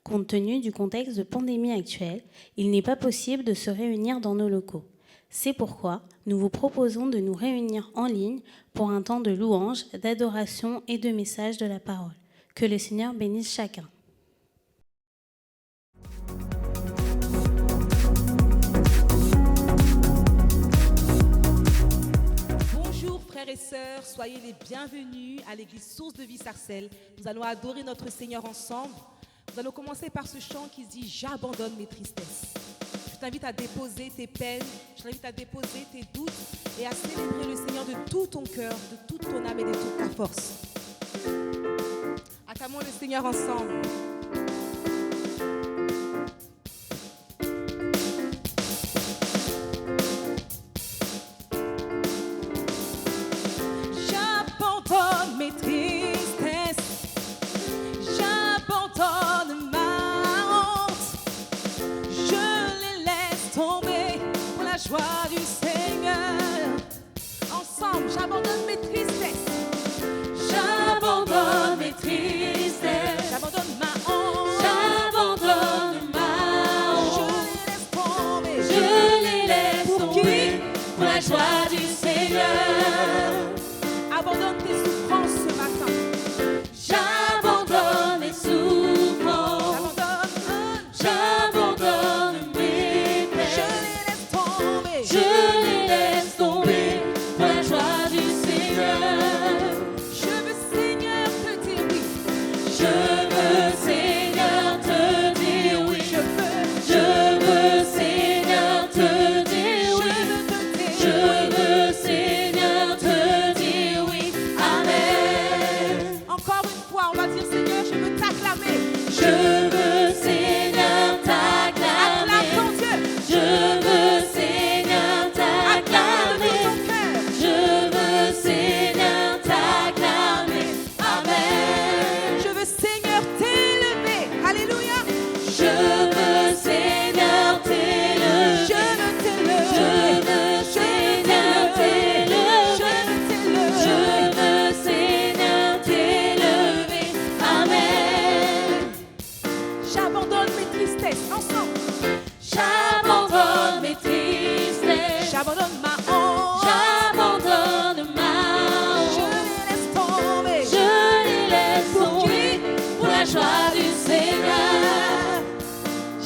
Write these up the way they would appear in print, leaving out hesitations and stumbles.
Compte tenu du contexte de pandémie actuel, il n'est pas possible de se réunir dans nos locaux. C'est pourquoi nous vous proposons de nous réunir en ligne pour un temps de louange, d'adoration et de message de la parole. Que le Seigneur bénisse chacun. Bonjour frères et sœurs, soyez les bienvenus à l'église Source de Vie Sarcelles. Nous allons adorer notre Seigneur ensemble. Nous allons commencer par ce chant qui dit « J'abandonne mes tristesses ». Je t'invite à déposer tes peines, je t'invite à déposer tes doutes et à célébrer le Seigneur de tout ton cœur, de toute ton âme et de toute ta force. Acclamons le Seigneur ensemble. J'abandonne mes tristesses, j'abandonne ma honte, je les laisse tomber pour la joie du Seigneur. Ensemble, j'abandonne mes tristesses, j'abandonne mes tristesses, j'abandonne ma honte, j'abandonne ma honte, je les laisse tomber, pour qui? Pour la joie du Seigneur. Abandonne tes souffrances ce matin. J'abandonne mes souffrances. J'abandonne mes peines. Je les laisse tomber pour la joie du Seigneur. Je veux, Seigneur, te dire oui. Je veux, Seigneur, te dire oui. Je veux, Seigneur, te dire oui. Je veux, Seigneur, te dire oui. Amen. Encore une fois, on va dire Seigneur, je veux t'acclamer. Je veux, Seigneur, t'acclamer. Acclame ton Dieu. Je veux, Seigneur, t'acclamer. Je veux, Seigneur, t'acclamer. Amen. Je veux, Seigneur, t'élever. Alléluia. Je veux, Seigneur, t'élever. Je veux t'élever. Je veux, Seigneur, t'élever. Je veux, Seigneur, t'élever. Amen. J'abandonne mes tristesses. Ensemble. J'abandonne mes tristesses. J'abandonne ma honte. J'abandonne ma honte. Je les laisse tomber. Je les laisse tomber. Pour la joie du Seigneur.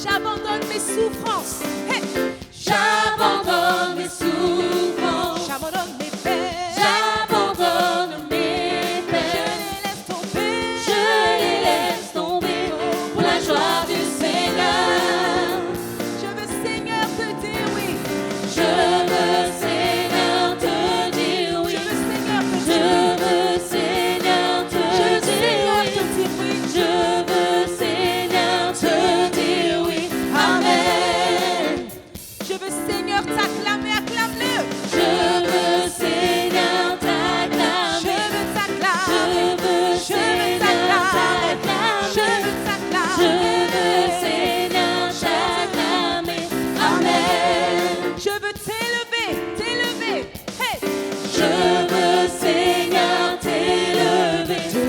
J'abandonne mes souffrances. Hey. J'abandonne mes souffrances. J'abandonne mes peines. J'abandonne mes peines. Je les laisse tomber. Pour la joie du Seigneur. Je veux, Seigneur, te dire oui. Je veux, Seigneur, te dire oui. Je veux, Seigneur, te dire oui. Je veux, Seigneur, te dire oui. Amen. Je veux, Seigneur, t'acclamer, acclame-le. Je veux, Seigneur, t'acclamer. Je veux t'acclamer. Je veux t'acclamer. Je veux t'acclamer. Je veux, Seigneur, t'acclamer. Amen. Je veux t'élever, t'élever. Hey. Je veux, Seigneur, t'élever. Je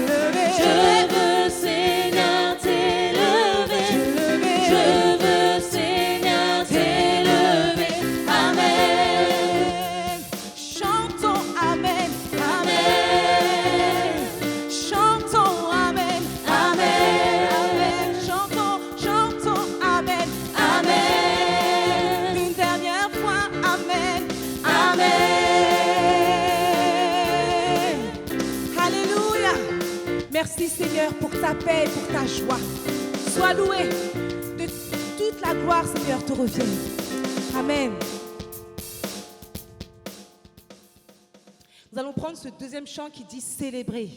veux, Seigneur, t'élever. Je veux, Seigneur, t'élever. Amen. Chantons Amen, Amen. Chantons Amen, Amen, Amen. Chantons Amen, Amen. Une dernière fois Amen, Amen. Alléluia. Merci Seigneur pour ta paix et pour ta joie. Sois loué. De toute la gloire Seigneur te revient. Amen. Nous allons prendre ce deuxième chant qui dit célébrer.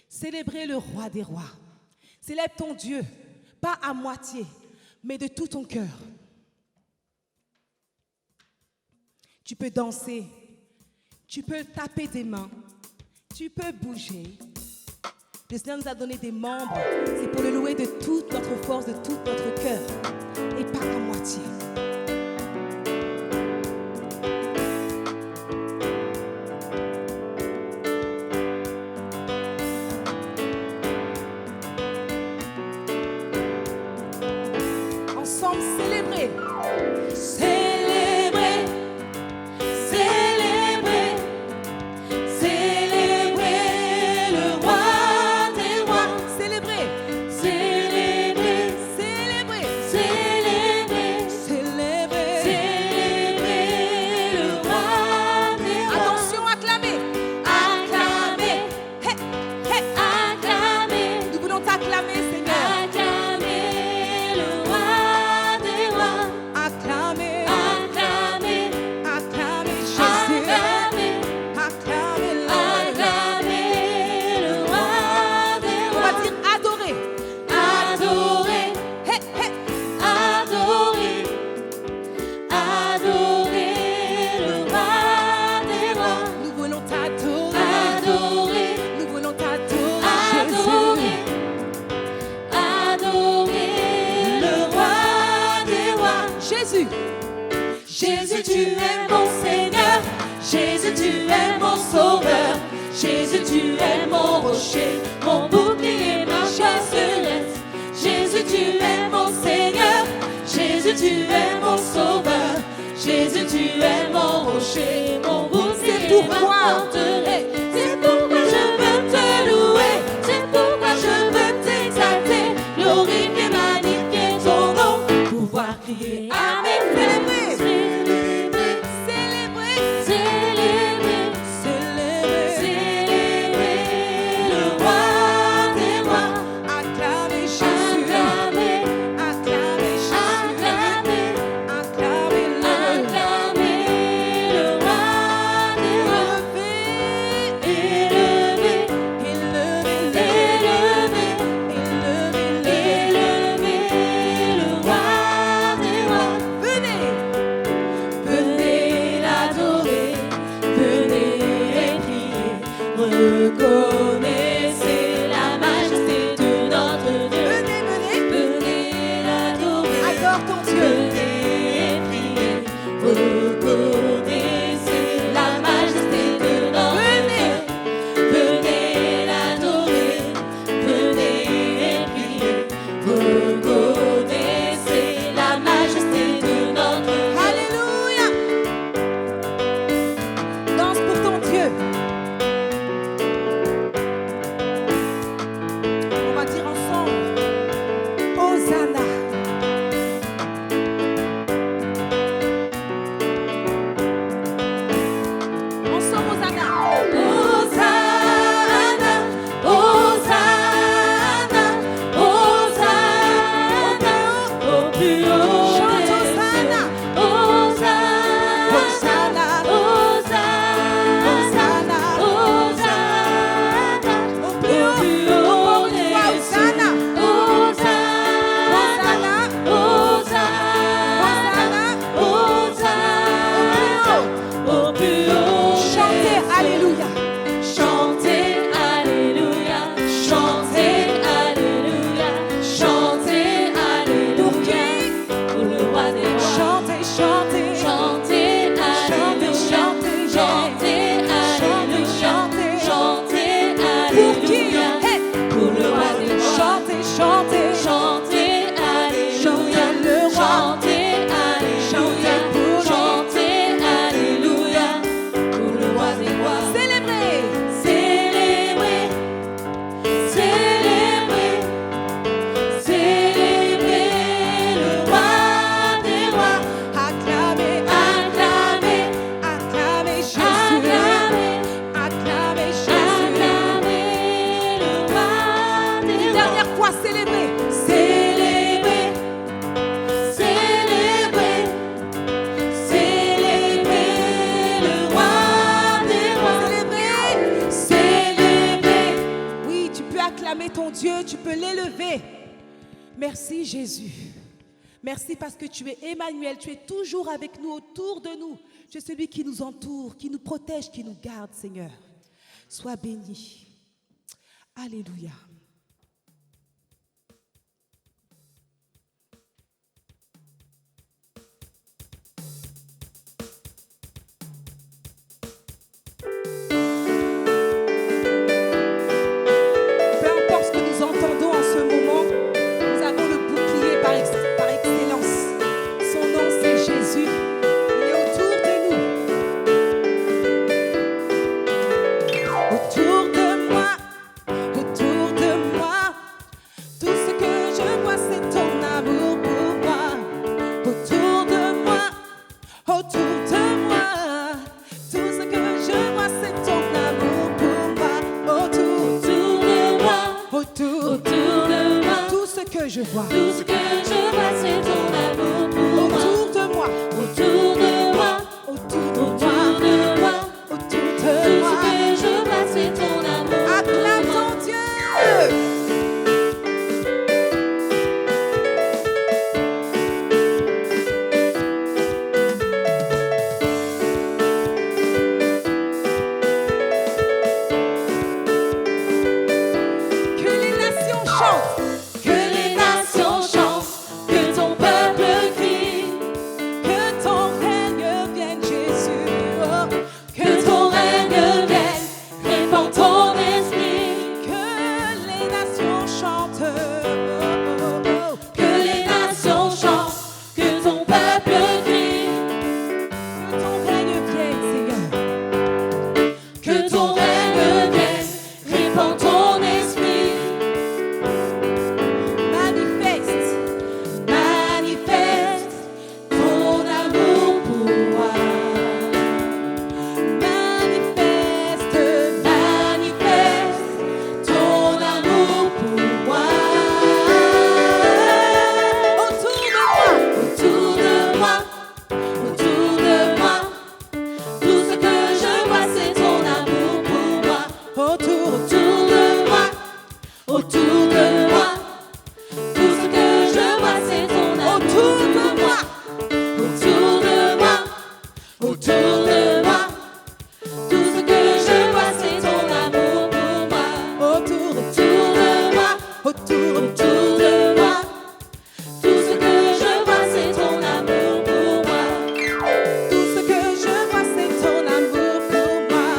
Célébrer le roi des rois. Célèbre ton Dieu, pas à moitié, mais de tout ton cœur. Tu peux danser, tu peux taper des mains, tu peux bouger. Le Seigneur nous a donné des membres, c'est pour le louer de toute notre force, de tout notre cœur, et pas à moitié. Jésus. Jésus, tu es mon Seigneur. Jésus, tu es mon Sauveur. Jésus, tu es mon rocher, mon bouclier, ma forteresse. Jésus, tu es mon Seigneur. Jésus, tu es mon Sauveur. Jésus, tu es mon rocher, mon bouclier, ma forteresse. C'est pourquoi je veux te louer. C'est pourquoi je veux t'exalter. Glorifier, magnifier ton nom. Pouvoir crier Amen. Reconnaissez la majesté de notre Dieu. Venez l'adorer. Adore ton Dieu. Venez prier. Reconnaissez la majesté de notre Dieu. Venez l'adorer. Venez prier. Reconnaissez la majesté de notre Dieu. Alléluia. Danse pour ton Dieu. On va dire ensemble Hosanna. Ensemble Hosanna. Hosanna, Hosanna, Hosanna, au plus haut Chante des Hosanna. cieux. Hosanna, Hosanna. Hosanna, Hosanna, Au plus haut. au plus haut des Hosanna. cieux. Hosanna, Hosanna, Hosanna, au plus haut. Chantez Alléluia. Chantez Alléluia, chantez Alléluia, chantez Pour Alléluia, qui? pour le roi des rois. Chantez, chantez. Chantez Alléluia, chantez, chantez Alléluia, chantez. chantez Pour qui? Alléluia, Hey. pour le roi des rois. Chantez, chantez. Chantez Alléluia, Chantez le roi. chantez Alléluia, Chantez pour lui. chantez Alléluia, pour le roi des rois. Célébrez. Célébrez, célébrez, célébrez le roi des rois. Acclamez, Acclamez, acclamez Jésus. acclamez, Acclamez Jésus. acclamez le roi des rois. Dernière fois, célébrez. Célébrez, célébrez, célébrez le roi des rois. Célébrez. Célébrez. Oui, tu peux acclamer ton Dieu, tu peux l'élever. Merci Jésus. Merci parce que tu es Emmanuel, tu es toujours avec nous, autour de nous. Tu es celui qui nous entoure, qui nous protège, qui nous garde, Seigneur. Sois béni. Alléluia. Peu importe ce que nous entendons en ce moment, nous avons le bouclier par excellence. Son nom, c'est Jésus. Il est autour de nous. Autour de moi, tout ce que je vois, c'est ton amour pour moi. Autour de moi, tout ce que je vois, c'est ton amour pour moi. Autour de moi, tout ce que je vois. Tout ce que je vois, c'est ton amour pour moi. Autour de moi, Autour de moi, autour de autour moi, de moi. autour Tout de ce moi. que je vois, c'est ton amour Acclame pour moi. ton Dieu. Que les nations chantent. Que les nations chantent, que ton peuple crie. chantent. Que les nations chantent, que ton peuple crie. Que ton règne vienne, Seigneur. Que ton règne vienne, répand ton esprit. Manifeste, Manifeste ton amour pour moi. manifeste, Manifeste ton amour pour moi. autour de moi. Autour de moi, tout ce que je vois c'est ton amour pour moi. Autour Autour de moi, tout ce que je vois c'est ton amour autour de pour moi. Autour de moi, autour de moi, tout ce que je vois c'est ton amour pour moi. Autour Autour de moi, autour autour de moi, tout ce que je vois c'est ton amour pour moi. tout ce que je vois c'est ton amour pour moi.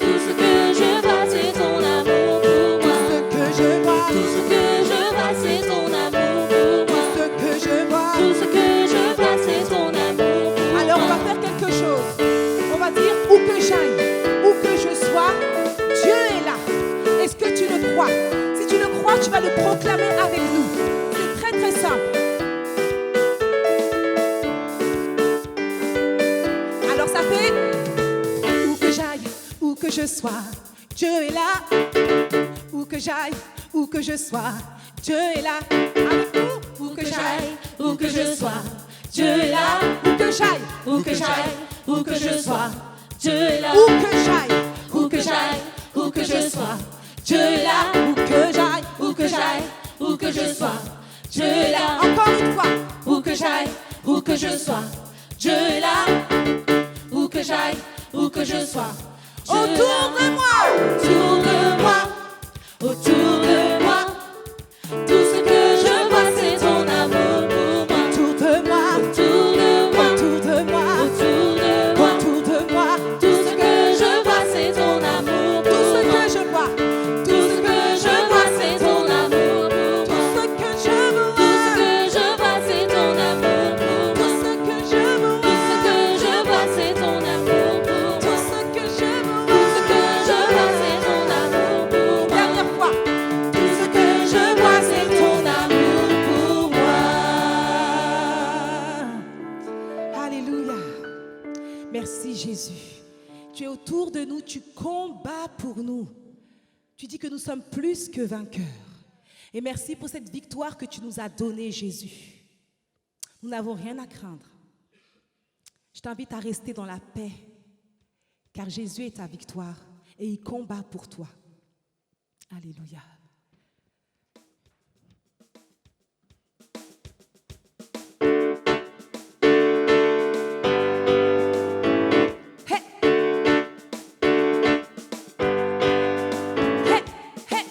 Tout ce que je vois c'est ton amour pour moi. Ce que je vois, Tout ce que je vois c'est ton amour pour moi. ce que je vois. Tout ce que je vois c'est ton amour pour moi. Alors on va faire quelque chose. On va dire où que j'aille, où que je sois, Dieu est là. Est-ce que tu le crois? Si tu le crois, tu vas le proclamer avec nous. C'est très très simple. Alors ça fait où que j'aille, où que je sois, Dieu est là. Où que j'aille, où que je sois, Dieu est là. Avec nous, Où que j'aille, où que je sois, Dieu est là. où que j'aille, Où que j'aille, où que je sois, Dieu est là. où que j'aille, Où que j'aille, où que je sois, Dieu est là. où que j'aille. Où que j'aille, où que je sois, Dieu est là. Encore une fois. Où que j'aille, où que je sois, Dieu est là. Où que j'aille, où que je sois, Dieu est Autour là. de moi, Autour de moi, autour de moi, tout ce que je vois c'est ton amour pour moi. autour de moi, Autour de moi, autour de moi, autour de moi, autour de moi. tout ce que je vois c'est ton amour Tout ce pour moi. que je vois, Tout ce que je vois c'est ton amour pour tout moi. ce que je Tout ce vois, que je vois c'est ton amour pour moi. tout ce que je vois, Tout ce que je vois c'est ton amour pour moi. tout ce que je Tout vois. ce que je vois c'est ton amour pour moi. Dernière fois, Tout ce que je vois c'est ton amour pour moi. alléluia. Merci Jésus. Tu es autour de nous, tu combats pour nous. Tu dis que nous sommes plus que vainqueurs. Et merci pour cette victoire que tu nous as donnée, Jésus. Nous n'avons rien à craindre. Je t'invite à rester dans la paix, car Jésus est ta victoire et il combat pour toi. Alléluia. Hey! Hey! Hey!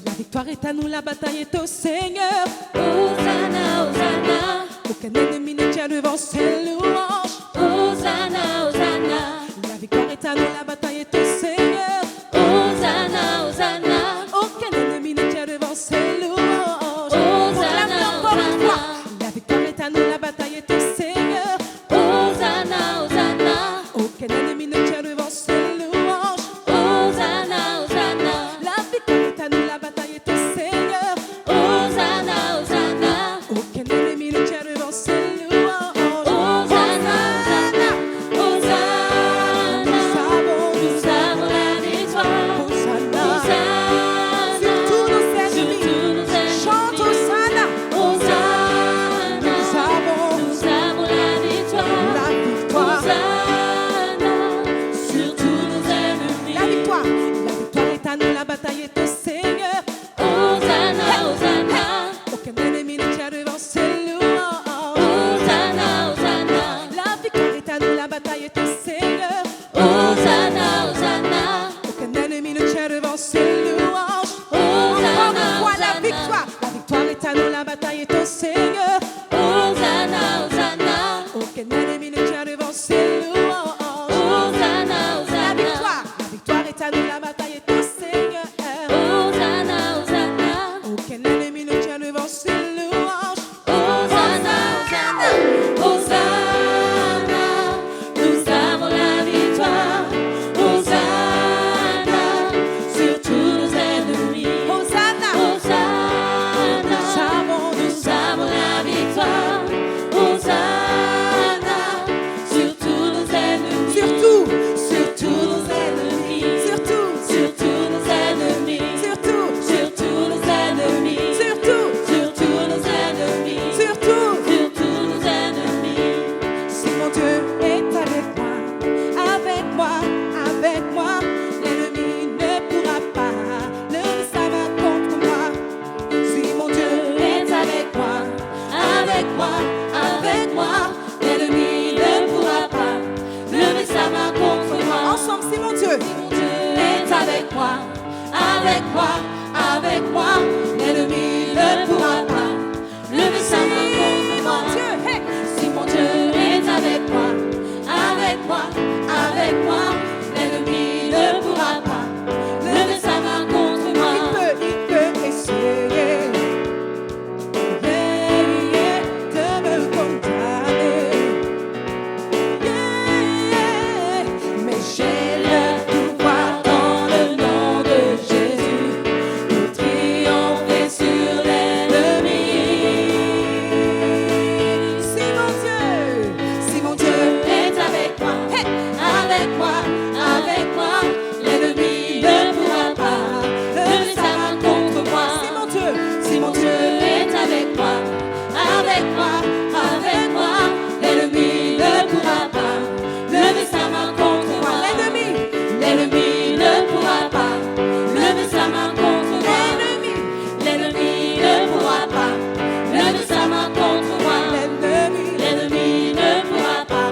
La victoire est à nous, la bataille est au Seigneur. Hosanna, Hosanna, Aucun ennemi ne tient devant ses louanges. Hosanna, Hosanna, La victoire est à nous, la bataille est au Seigneur. Hosanna, Hosanna, Aucun ennemi ne tient devant ses louanges. Hosanna, Proclame-le encore une Hosanna. fois. La victoire est à nous, la bataille est au Seigneur. Hosanna, Hosanna, Aucun ennemi ne tient devant ses louanges. Hosanna, Hosanna, La victoire est à nous, la bataille est au Seigneur. Hosanna, Hosanna, Aucun ennemi ne tient devant ses louanges. Hosanna, Hosanna, Hosanna. Nous savons, Nous Aucun ennemi ne tient devant ses louanges. Hosanna, La Hosanna, victoire est à nous, la bataille est au Seigneur. Hosanna, Hosanna, Aucun ennemi ne tient devant ses louanges. Hosanna, Hosanna, Hosanna, nous avons la victoire. Hosanna, sur tous nos ennemis. Hosanna, Hosanna, nous avons la victoire. Hosanna, sur tous nos ennemis. surtout, Sur tous nos ennemis. surtout, Sur tous nos ennemis. surtout, Sur tous nos ennemis. surtout, Sur tous nos ennemis. surtout. Sur tous nos ennemis. Si mon Dieu est avec moi, l'ennemi ne pourra pas lever sa main contre moi. Si mon Dieu est avec moi, l'ennemi ne pourra pas lever sa main contre moi. ensemble, si mon Dieu Mon Dieu est avec moi, l'ennemi ne pourra pas lever sa main contre moi. mon Dieu, hey, Si mon Dieu est avec moi, l'ennemi ne pourra pas lever sa main contre moi. il peut essayer de me condamner. Mais j'ai le pouvoir dans le nom de Jésus Pour triompher sur l'ennemi. Si mon Dieu Est avec moi, hey, l'ennemi ne pourra pas lever sa main contre moi. si mon Dieu est avec moi, l'ennemi ne pourra pas lever sa main contre moi. L'ennemi ne pourra pas lever sa main contre moi. L'ennemi ne pourra pas lever sa main contre moi. L'ennemi ne pourra pas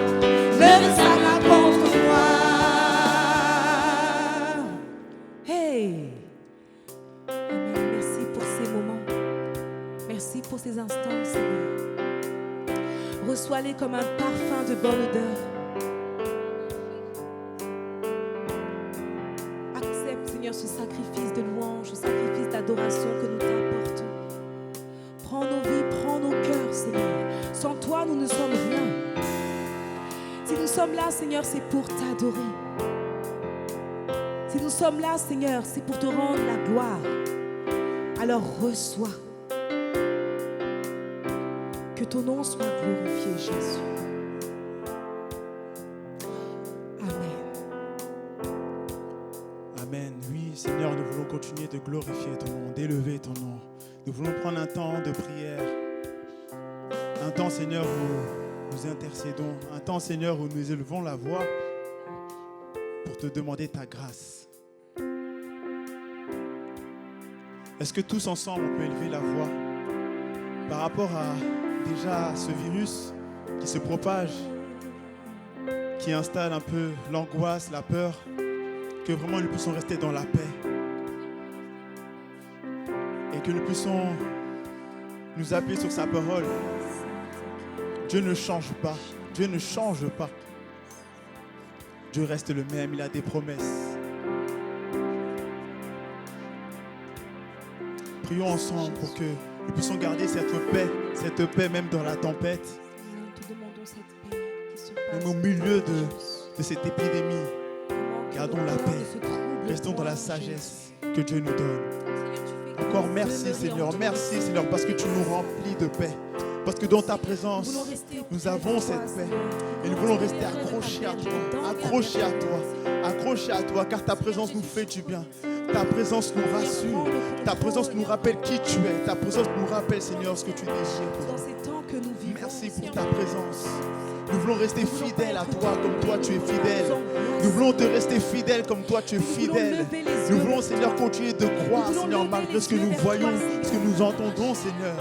lever sa main contre moi. Hey! Amen. Merci pour ces moments. Merci pour ces instants, Seigneur. Reçois-les comme un parfum de bonne odeur. Accepte, Seigneur, ce sacrifice de louange, ce sacrifice d'adoration que nous t'apportons. Prends nos vies, prends nos cœurs, Seigneur. Sans toi, nous ne sommes rien. Si nous sommes là, Seigneur, c'est pour t'adorer. Si nous sommes là, Seigneur, c'est pour te rendre la gloire. Alors reçois. Que ton nom soit glorifié, Jésus. Amen. Amen. Oui, Seigneur, nous voulons continuer de glorifier ton nom, d'élever ton nom. Nous voulons prendre un temps de prière. Un temps, Seigneur, où nous intercédons. Un temps, Seigneur, où nous élevons la voix pour te demander ta grâce. Est-ce que tous ensemble, on peut élever la voix par rapport à déjà ce virus qui se propage, qui installe un peu l'angoisse, la peur, que vraiment nous puissions rester dans la paix et que nous puissions nous appuyer sur sa parole. Dieu ne change pas, Dieu ne change pas. Dieu reste le même, il a des promesses. Prions ensemble pour que nous puissions garder cette paix même dans la tempête, Nous te demandons cette paix qui surpasse même au milieu de cette épidémie. Gardons la paix, de ce trouble restons dans la froid, sagesse que Dieu nous donne. Seigneur, tu fais que Encore nous merci demeurions Seigneur, en toi. merci Seigneur, parce que tu nous remplis de paix. Parce que dans ta présence, Nous voulons rester nous près avons de cette toi, paix. Seigneur. Et nous voulons rester accrochés à toi, accrochés à toi, car ta présence nous fait du bien. Ta présence nous rassure, ta présence nous rappelle qui tu es, ta présence nous rappelle Seigneur ce que tu désires pour Dans nous. ces temps que nous vivons, Merci pour Seigneur, ta présence. Nous voulons rester fidèles à toi comme toi tu es fidèle. Nous voulons te rester fidèles comme toi tu es fidèle. Nous voulons Seigneur continuer de croire Seigneur malgré ce que nous voyons, ce que nous entendons Seigneur,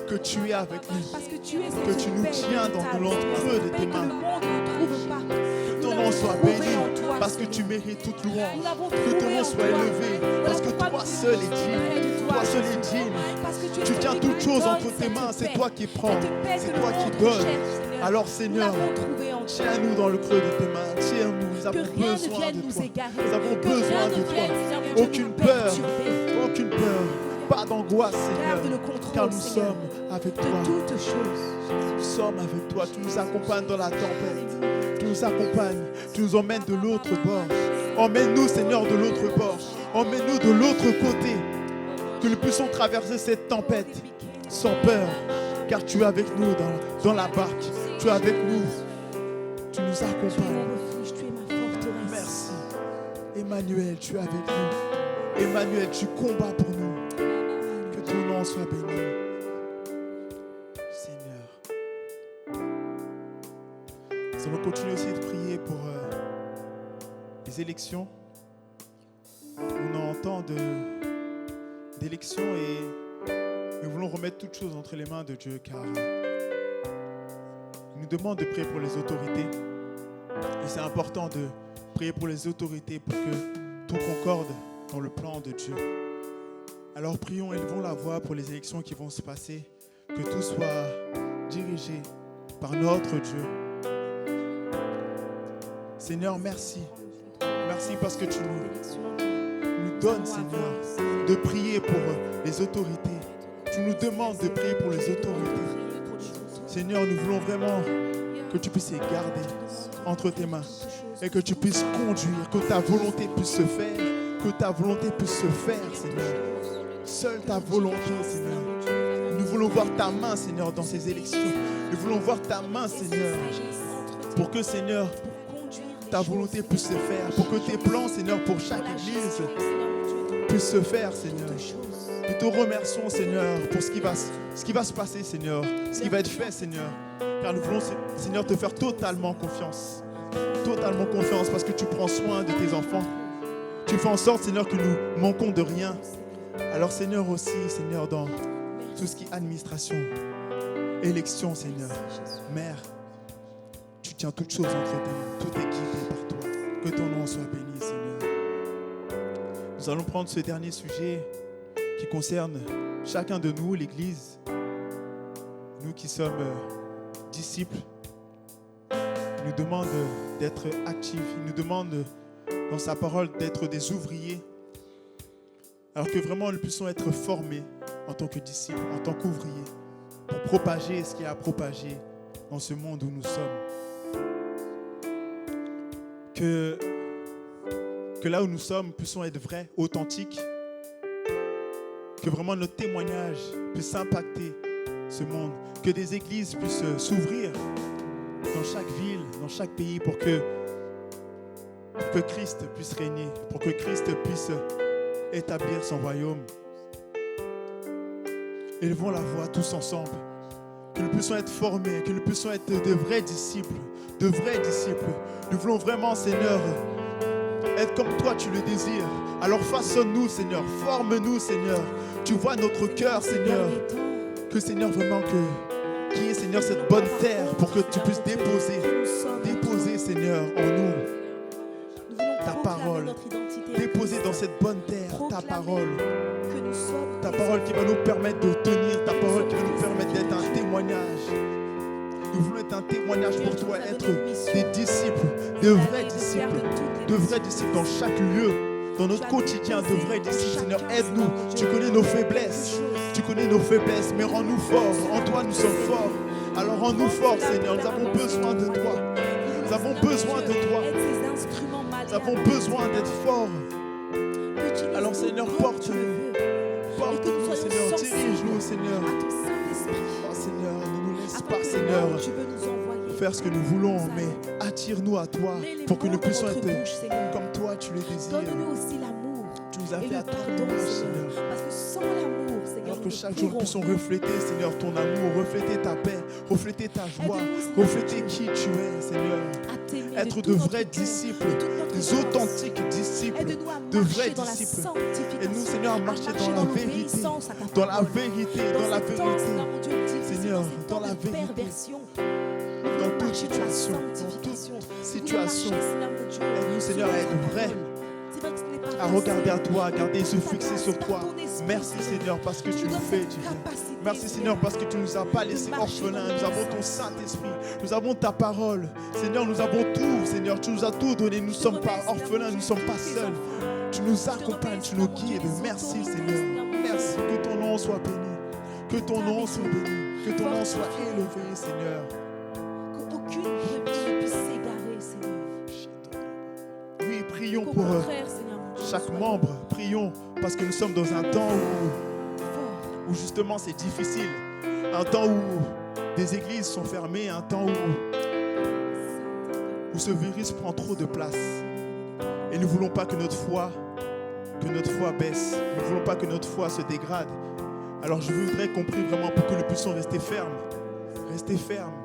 que tu es avec nous. parce que tu es Que tu nous tiens dans l'entreux de tes mains. Que le monde ne trouve pas. Que ton nom soit béni parce que tu mérites toute louange. Que ton nom soit élevé parce que toi seul est digne. Toi seul est digne. Tu tiens toutes choses entre tes mains. C'est toi qui prends. C'est toi qui donnes. Alors Nous Seigneur, l'avons trouvé en toi. tiens-nous dans le creux de tes mains. Tiens-nous, nous Que avons rien ne besoin vienne de nous toi. égarer. Nous avons Que rien besoin ne de vienne, toi. Seigneur mon Dieu, Aucune nous peur, perturber. aucune peur, pas d'angoisse Garde le Seigneur, contrôle, car nous Seigneur, sommes avec de toi. toutes choses. Nous sommes avec toi, tu nous accompagnes dans la tempête. Tu nous accompagnes, tu nous emmènes de l'autre bord. Emmène-nous Seigneur de l'autre bord. Emmène-nous de l'autre côté. Que nous puissions traverser cette tempête sans peur. Car tu es avec nous dans la barque. Tu es avec nous. Tu nous Tu es mon accompagnes. refuge, tu es ma forteresse. Merci. Emmanuel, tu es avec nous. Emmanuel, tu combats pour nous. Que ton nom soit béni. Seigneur. Nous allons continuer aussi de prier pour les élections. On a un temps d'élection et nous voulons remettre toutes choses entre les mains de Dieu car il nous demande de prier pour les autorités. Et c'est important de prier pour les autorités pour que tout concorde dans le plan de Dieu. Alors prions, élevons la voix pour les élections qui vont se passer, que tout soit dirigé par notre Dieu. Seigneur, merci. Merci parce que tu nous donnes, Seigneur, de prier pour les autorités. Tu nous demandes de prier pour les autorités. Seigneur, nous voulons vraiment que tu puisses les garder entre tes mains et que tu puisses conduire, que ta volonté puisse se faire, que ta volonté puisse se faire, Seigneur. Seule ta volonté, Seigneur. Nous voulons voir ta main, Seigneur, dans ces élections. Nous voulons voir ta main, Seigneur, pour que, Seigneur, ta volonté puisse se faire, pour que tes plans, Seigneur, pour chaque église puissent se faire, Seigneur. Nous te remercions, Seigneur, pour ce qui va se passer, Seigneur, ce qui va être fait, Seigneur. Car nous voulons, Seigneur, te faire totalement confiance. Totalement confiance parce que tu prends soin de tes enfants. Tu fais en sorte, Seigneur, que nous manquons de rien. Alors, Seigneur, aussi, Seigneur, dans tout ce qui est administration, élection, Seigneur, Mère, tu tiens toutes choses entre tes mains. Tout est guidé par toi. Que ton nom soit béni, Seigneur. Nous allons prendre ce dernier sujet qui concerne chacun de nous, l'Église. Nous qui sommes disciples, il nous demande d'être actifs. Il nous demande dans sa parole d'être des ouvriers. Alors que vraiment nous puissions être formés en tant que disciples, en tant qu'ouvriers, pour propager ce qu'il y a à propager dans ce monde où nous sommes. Que là où nous sommes, puissions être vrais, authentiques. Que vraiment notre témoignage puisse impacter ce monde. Que des églises puissent s'ouvrir dans chaque ville, dans chaque pays pour que Christ puisse régner, pour que Christ puisse établir son royaume. Élevons la voix tous ensemble. Que nous puissions être formés, que nous puissions être de vrais disciples, de vrais disciples. Nous voulons vraiment, Seigneur, être comme toi tu le désires. Alors façonne-nous, Seigneur, forme-nous, Seigneur. Tu vois notre cœur, Seigneur. Que, Seigneur, vraiment qu'il y ait, Seigneur, cette bonne terre pour que tu puisses déposer, Seigneur, en nous ta parole. Déposer dans cette bonne terre ta parole. Ta parole qui va nous permettre de tenir, ta parole qui va nous permettre d'être un témoignage. Nous voulons être un témoignage pour toi, être des disciples, de vrais disciples dans chaque lieu, dans notre quotidien, de vrais disciples. Seigneur, aide-nous. Tu connais nos faiblesses, mais rends-nous forts. En toi, nous sommes forts. Alors rends-nous forts, Seigneur. Nous avons besoin de toi. Nous avons besoin de toi. Nous avons besoin d'être forts. Alors, Seigneur, porte-nous. Porte-nous, Seigneur. Dirige-nous, Seigneur. Oh, Seigneur, ne nous laisse pas, Seigneur, faire ce que nous voulons, mais attire-nous à toi pour que nous puissions être comme toi, tu le désires. Donne-nous aussi l'amour. Tu nous as Et fait à le ton pardon, image, Seigneur. Seigneur. Parce que sans l'amour, Seigneur, Alors que nous chaque ne jour, nous pourrons puissions rien. refléter, Seigneur, ton amour, refléter ta paix, refléter ta joie, refléter qui tu es, Seigneur. À t'aimer Être de de tout vrais notre cœur, disciples, de toute notre des force. authentiques disciples, Aide-nous à de vrais marcher dans la disciples. sanctification, Et nous, Seigneur, à marcher dans la vérité, l'obéissance à ta dans la parole. vérité, Dans dans la ces temps, vérité, Seigneur, mon Dieu, difficiles, Seigneur, ces dans temps la de vérité, perversion, dans toute marcher dans la situation, sanctification. situation. Nous voulons marcher, Seigneur, mon Dieu, Aide-nous, Seigneur, à selon être ta vrais, parole. vrai que ce n'est pas à facile. regarder à toi, à garder se Mais ça fixer passe sur par toi. ton esprit, Merci Seigneur parce que tu nous nous donnes fais cette du bien. capacité, Merci Seigneur parce que tu ne nous as pas laissés marcher orphelins. dans Nous avons ton Saint-Esprit. Nous avons ta parole. Seigneur, nous avons tout. Seigneur, tu nous as tout donné. Nous ne sommes pas orphelins, nous ne sommes pas seuls. Tu nous accompagnes, tu nous guides. Merci Seigneur. Merci. Que ton nom soit béni. Que ton nom soit béni. Que ton nom soit élevé, Seigneur. Qu'aucune brebis ne puisse s'égarer, Seigneur. Oui, prions Qu'au pour contraire, Seigneur, mon Dieu, chaque sois membre. Prions parce que nous sommes dans un temps fort. où justement c'est difficile. Un temps où des églises sont fermées. Un temps où ce virus prend trop de place. Et nous ne voulons pas que notre foi baisse. Nous ne voulons pas que notre foi se dégrade. Alors je voudrais qu'on prie vraiment pour que nous puissions rester fermes. Rester fermes.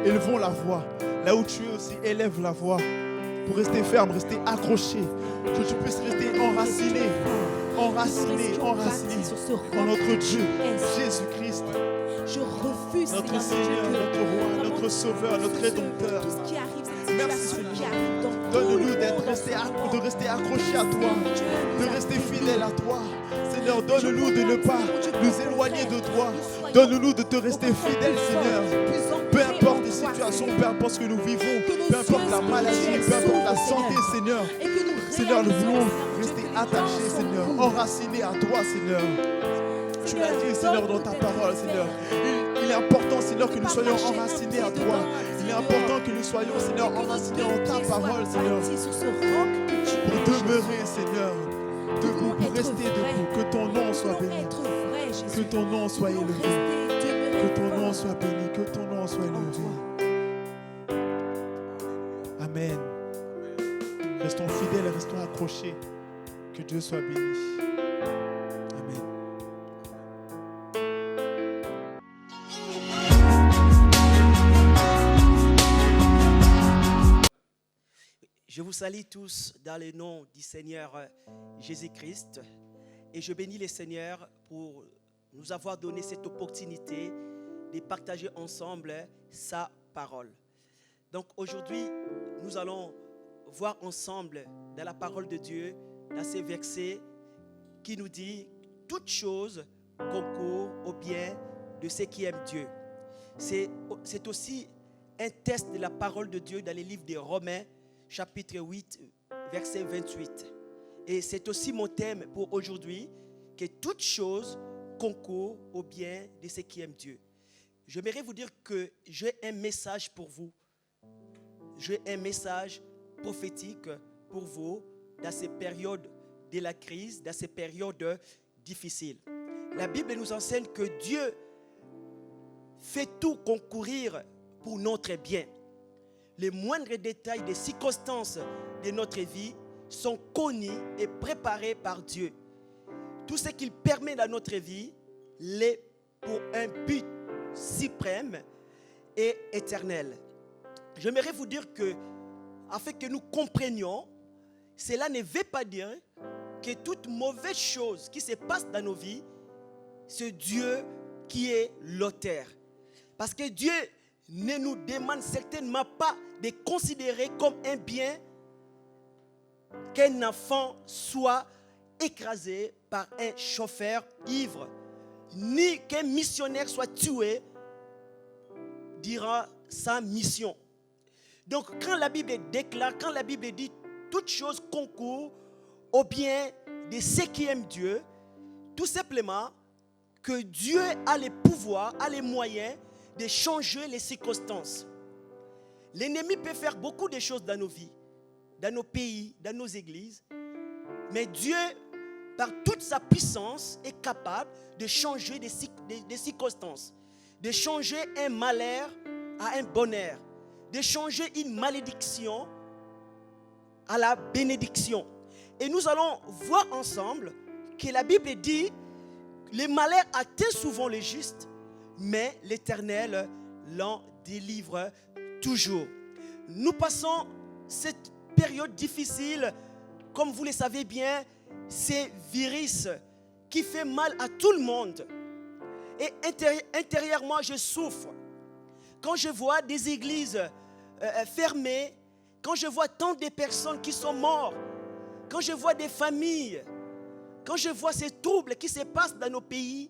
Élevons la voix. Là où tu es aussi, élève la voix. Pour rester ferme, rester accroché. Que tu puisses rester enraciné. Enraciné Sur ce roc en notre Dieu, est. Jésus-Christ. Je refuse, Notre Seigneur, Seigneur, mon Dieu, notre que Roi, vraiment notre Sauveur, notre Rédempteur. Tout ce qui arrive, cette Merci, situation qui Seigneur. arrive dans tout Donne-nous le d'être monde, de rester accrochés à toi, de rester fidèles à toi. Seigneur, donne-nous de ne pas nous éloigner de toi. Donne-nous de te rester fidèles, Seigneur. Peu importe les situations, peu importe ce que nous vivons, peu importe la maladie, peu importe la santé, Seigneur. Seigneur, nous voulons rester attachés, Seigneur, enracinés à toi, Seigneur. Tu l'as dit, Seigneur, dans ta parole, Seigneur. Il est important, Seigneur, que nous soyons enracinés à toi. Il est important que nous soyons, Seigneur, enracinés en ta parole, Seigneur. Pour demeurer, Seigneur, debout, pour rester debout. Que ton nom soit béni. Que ton nom soit élevé. Que ton nom soit béni. Que ton nom soit élevé. Amen. Restons fidèles et restons accrochés. Que Dieu soit béni. Amen. Je vous salue tous dans le nom du Seigneur Jésus-Christ et je bénis le Seigneur pour nous avoir donné cette opportunité de partager ensemble sa parole. Donc aujourd'hui, nous allons voir ensemble dans la parole de Dieu, dans ces versets qui nous dit « Toute chose concourt au bien de ceux qui aiment Dieu ». C'est aussi un test de la parole de Dieu dans les livres des Romains, chapitre 8, verset 28. Et c'est aussi mon thème pour aujourd'hui, que toute chose concourt au bien de ceux qui aiment Dieu. J'aimerais vous dire que j'ai un message pour vous. J'ai un message prophétique pour vous dans ces périodes de la crise, dans ces périodes difficiles. La Bible nous enseigne que Dieu fait tout concourir pour notre bien. Les moindres détails des circonstances de notre vie sont connus et préparés par Dieu. Tout ce qu'il permet dans notre vie l'est pour un but suprême et éternel. J'aimerais vous dire que, afin que nous comprenions, cela ne veut pas dire que toute mauvaise chose qui se passe dans nos vies, c'est Dieu qui est l'auteur. Parce que Dieu ne nous demande certainement pas de considérer comme un bien qu'un enfant soit écrasé par un chauffeur ivre, ni qu'un missionnaire soit tué durant sa mission. Donc quand la Bible déclare, quand la Bible dit toute chose concourt au bien de ceux qui aiment Dieu, tout simplement que Dieu a les pouvoirs, a les moyens de changer les circonstances. L'ennemi peut faire beaucoup de choses dans nos vies, dans nos pays, dans nos églises, mais Dieu, par toute sa puissance, est capable de changer des circonstances, de changer un malheur à un bonheur, de changer une malédiction à la bénédiction. Et nous allons voir ensemble que la Bible dit le malheur atteint souvent les justes, mais l'Éternel l'en délivre toujours. Nous passons cette période difficile, comme vous le savez bien, c'est virus qui fait mal à tout le monde. Et intérieurement, je souffre. Quand je vois des églises fermées, quand je vois tant de personnes qui sont mortes quand je vois des familles, quand je vois ces troubles qui se passent dans nos pays,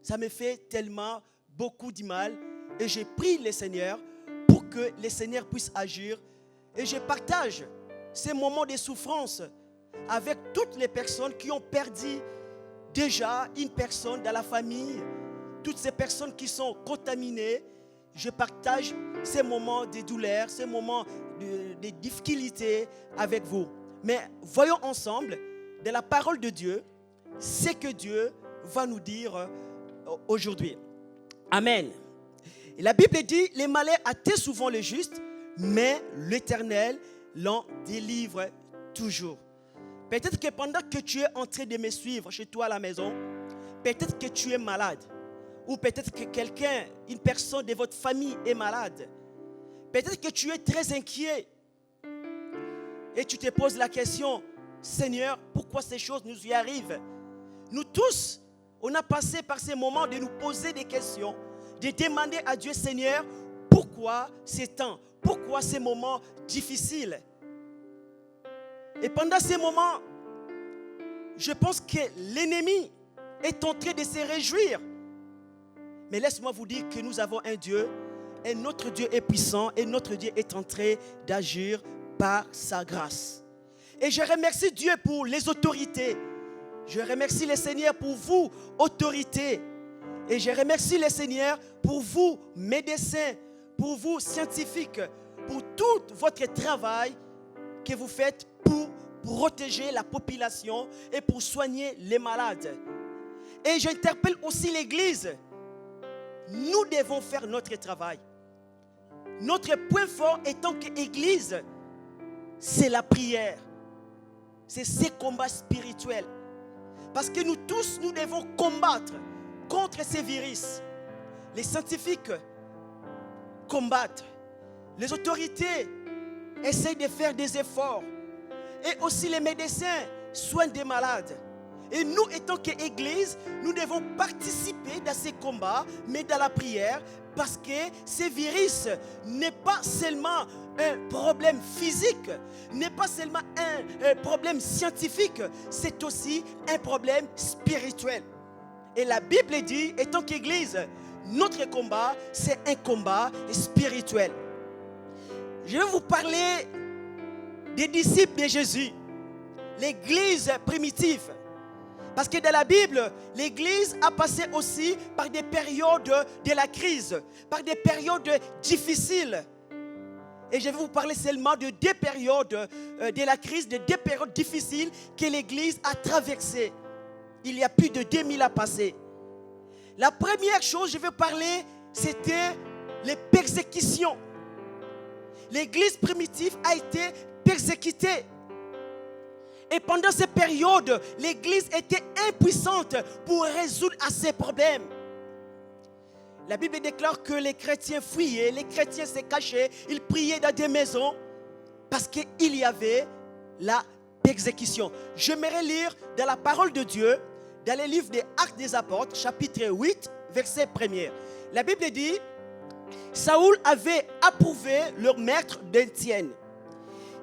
ça me fait tellement beaucoup de mal. Et je prie le Seigneur pour que le Seigneur puisse agir. Et je partage ces moments de souffrance avec toutes les personnes qui ont perdu déjà une personne dans la famille. Toutes ces personnes qui sont contaminées, je partage ces moments de douleur, ces moments de difficulté avec vous. Mais voyons ensemble, de la parole de Dieu, ce que Dieu va nous dire aujourd'hui. Amen. Et la Bible dit, les malheurs atteint souvent le juste, mais l'Éternel l'en délivre toujours. Peut-être que pendant que tu es en train de me suivre chez toi à la maison, peut-être que tu es malade. Ou peut-être que quelqu'un, une personne de votre famille est malade. Peut-être que tu es très inquiet. Et tu te poses la question, Seigneur, pourquoi ces choses nous y arrivent? Nous tous, on a passé par ces moments de nous poser des questions, de demander à Dieu, Seigneur, pourquoi ces temps? Pourquoi ces moments difficiles? Et pendant ces moments, je pense que l'ennemi est en train de se réjouir. Mais laisse-moi vous dire que nous avons un Dieu, et notre Dieu est puissant, et notre Dieu est en train d'agir par sa grâce. Et je remercie Dieu pour les autorités. Je remercie le Seigneur pour vous, autorités. Et je remercie le Seigneur pour vous, médecins, pour vous, scientifiques, pour tout votre travail que vous faites pour protéger la population et pour soigner les malades. Et j'interpelle aussi l'Église. Nous devons faire notre travail. Notre point fort en tant qu'Église, c'est la prière. C'est ces combats spirituels. Parce que nous tous, nous devons combattre contre ces virus. Les scientifiques combattent. Les autorités essayent de faire des efforts. Et aussi les médecins soignent des malades. Et nous, étant qu'Église, nous devons participer dans ces combats, mais dans la prière, parce que ces virus n'est pas seulement un problème physique, n'est pas seulement un problème scientifique, c'est aussi un problème spirituel. Et la Bible dit, étant qu'Église, notre combat, c'est un combat spirituel. Je vais vous parler des disciples de Jésus, l'Église primitive. Parce que dans la Bible, l'Église a passé aussi par des périodes de la crise, par des périodes difficiles. Et je vais vous parler seulement de deux périodes de la crise, de deux périodes difficiles que l'Église a traversées. Il y a plus de 2000 ans passés. La première chose que je veux parler, c'était les persécutions. L'Église primitive a été persécutée. Et pendant ces périodes, l'Église était impuissante pour résoudre ces problèmes. La Bible déclare que les chrétiens fuyaient, les chrétiens se cachaient, ils priaient dans des maisons parce qu'il y avait la persécution. J'aimerais lire dans la parole de Dieu, dans le livre des Actes des Apôtres, chapitre 8, verset 1er. La Bible dit, Saoul avait approuvé leur maître d'Étienne.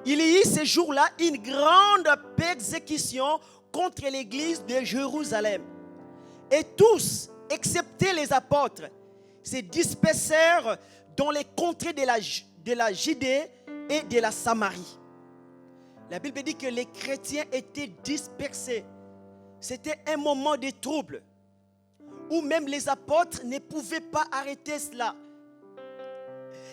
Il y eut ce jour-là une grande persécution contre l'église de Jérusalem. Et tous, excepté les apôtres, se dispersèrent dans les contrées de la Judée et de la Samarie. La Bible dit que les chrétiens étaient dispersés. C'était un moment de trouble où même les apôtres ne pouvaient pas arrêter cela.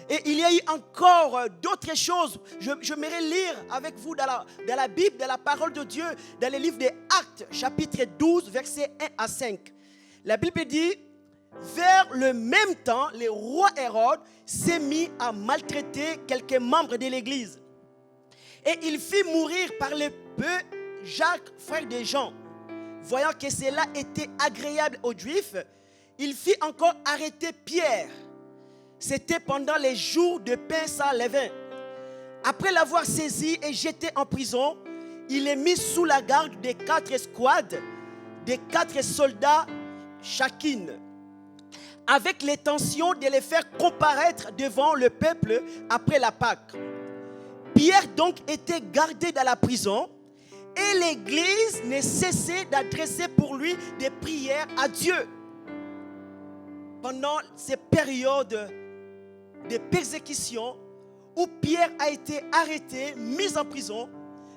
Et il y a eu encore d'autres choses. J'aimerais lire avec vous dans la Bible, dans la parole de Dieu, dans le livre des Actes, chapitre 12, versets 1 à 5. La Bible dit, vers le même temps, le roi Hérode s'est mis à maltraiter quelques membres de l'église. Et il fit mourir par le peu Jacques, frère de Jean. Voyant que cela était agréable aux Juifs, il fit encore arrêter Pierre. C'était pendant les jours de pain sans levain. Après l'avoir saisi et jeté en prison, il est mis sous la garde des 4 escouades, des 4 soldats chacune, avec l'intention de les faire comparaître devant le peuple après la Pâque. Pierre donc était gardé dans la prison Et l'Église ne cessait d'adresser pour lui des prières à Dieu. Pendant ces périodes de persécution où Pierre a été arrêté, mis en prison,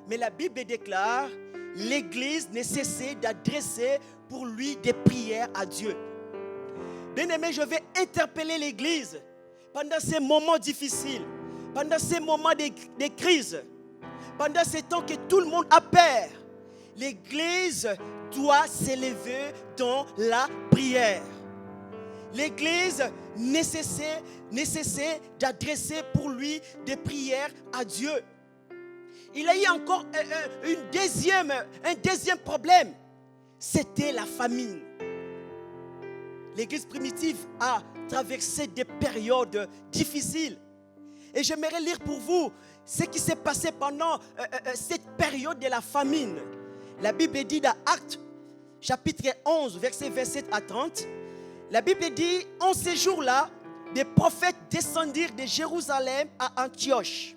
mais la Bible déclare, l'Église ne cessait d'adresser pour lui des prières à Dieu. Bien-aimé, je vais interpeller l'Église pendant ces moments difficiles, pendant ces moments de crise, pendant ces temps que tout le monde a peur. L'Église doit s'élever dans la prière. L'Église nécessite d'adresser pour lui des prières à Dieu. Il y a eu encore un deuxième problème. C'était la famine. L'Église primitive a traversé des périodes difficiles. Et j'aimerais lire pour vous ce qui s'est passé pendant cette période de la famine. La Bible dit dans Actes, chapitre 11, versets 27 à 30, la Bible dit, en ces jours-là, des prophètes descendirent de Jérusalem à Antioche.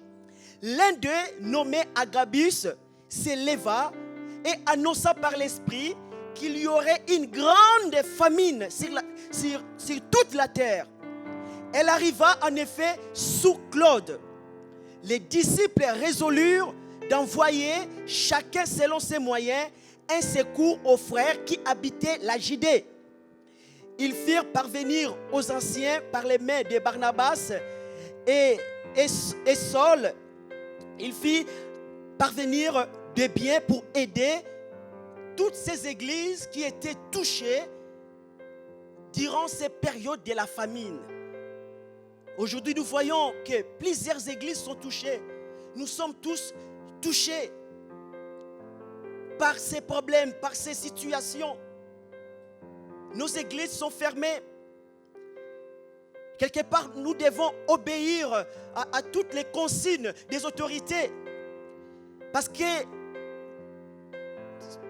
L'un d'eux, nommé Agabus, s'éleva et annonça par l'Esprit qu'il y aurait une grande famine sur toute la terre. Elle arriva en effet sous Claude. Les disciples résolurent d'envoyer, chacun selon ses moyens, un secours aux frères qui habitaient la Judée. Ils firent parvenir aux anciens par les mains de Barnabas et Saul. Il fit parvenir des biens pour aider toutes ces églises qui étaient touchées durant ces périodes de la famine. Aujourd'hui, nous voyons que plusieurs églises sont touchées. Nous sommes tous touchés par ces problèmes, par ces situations. Nos églises sont fermées. Quelque part, nous devons obéir à toutes les consignes des autorités. Parce que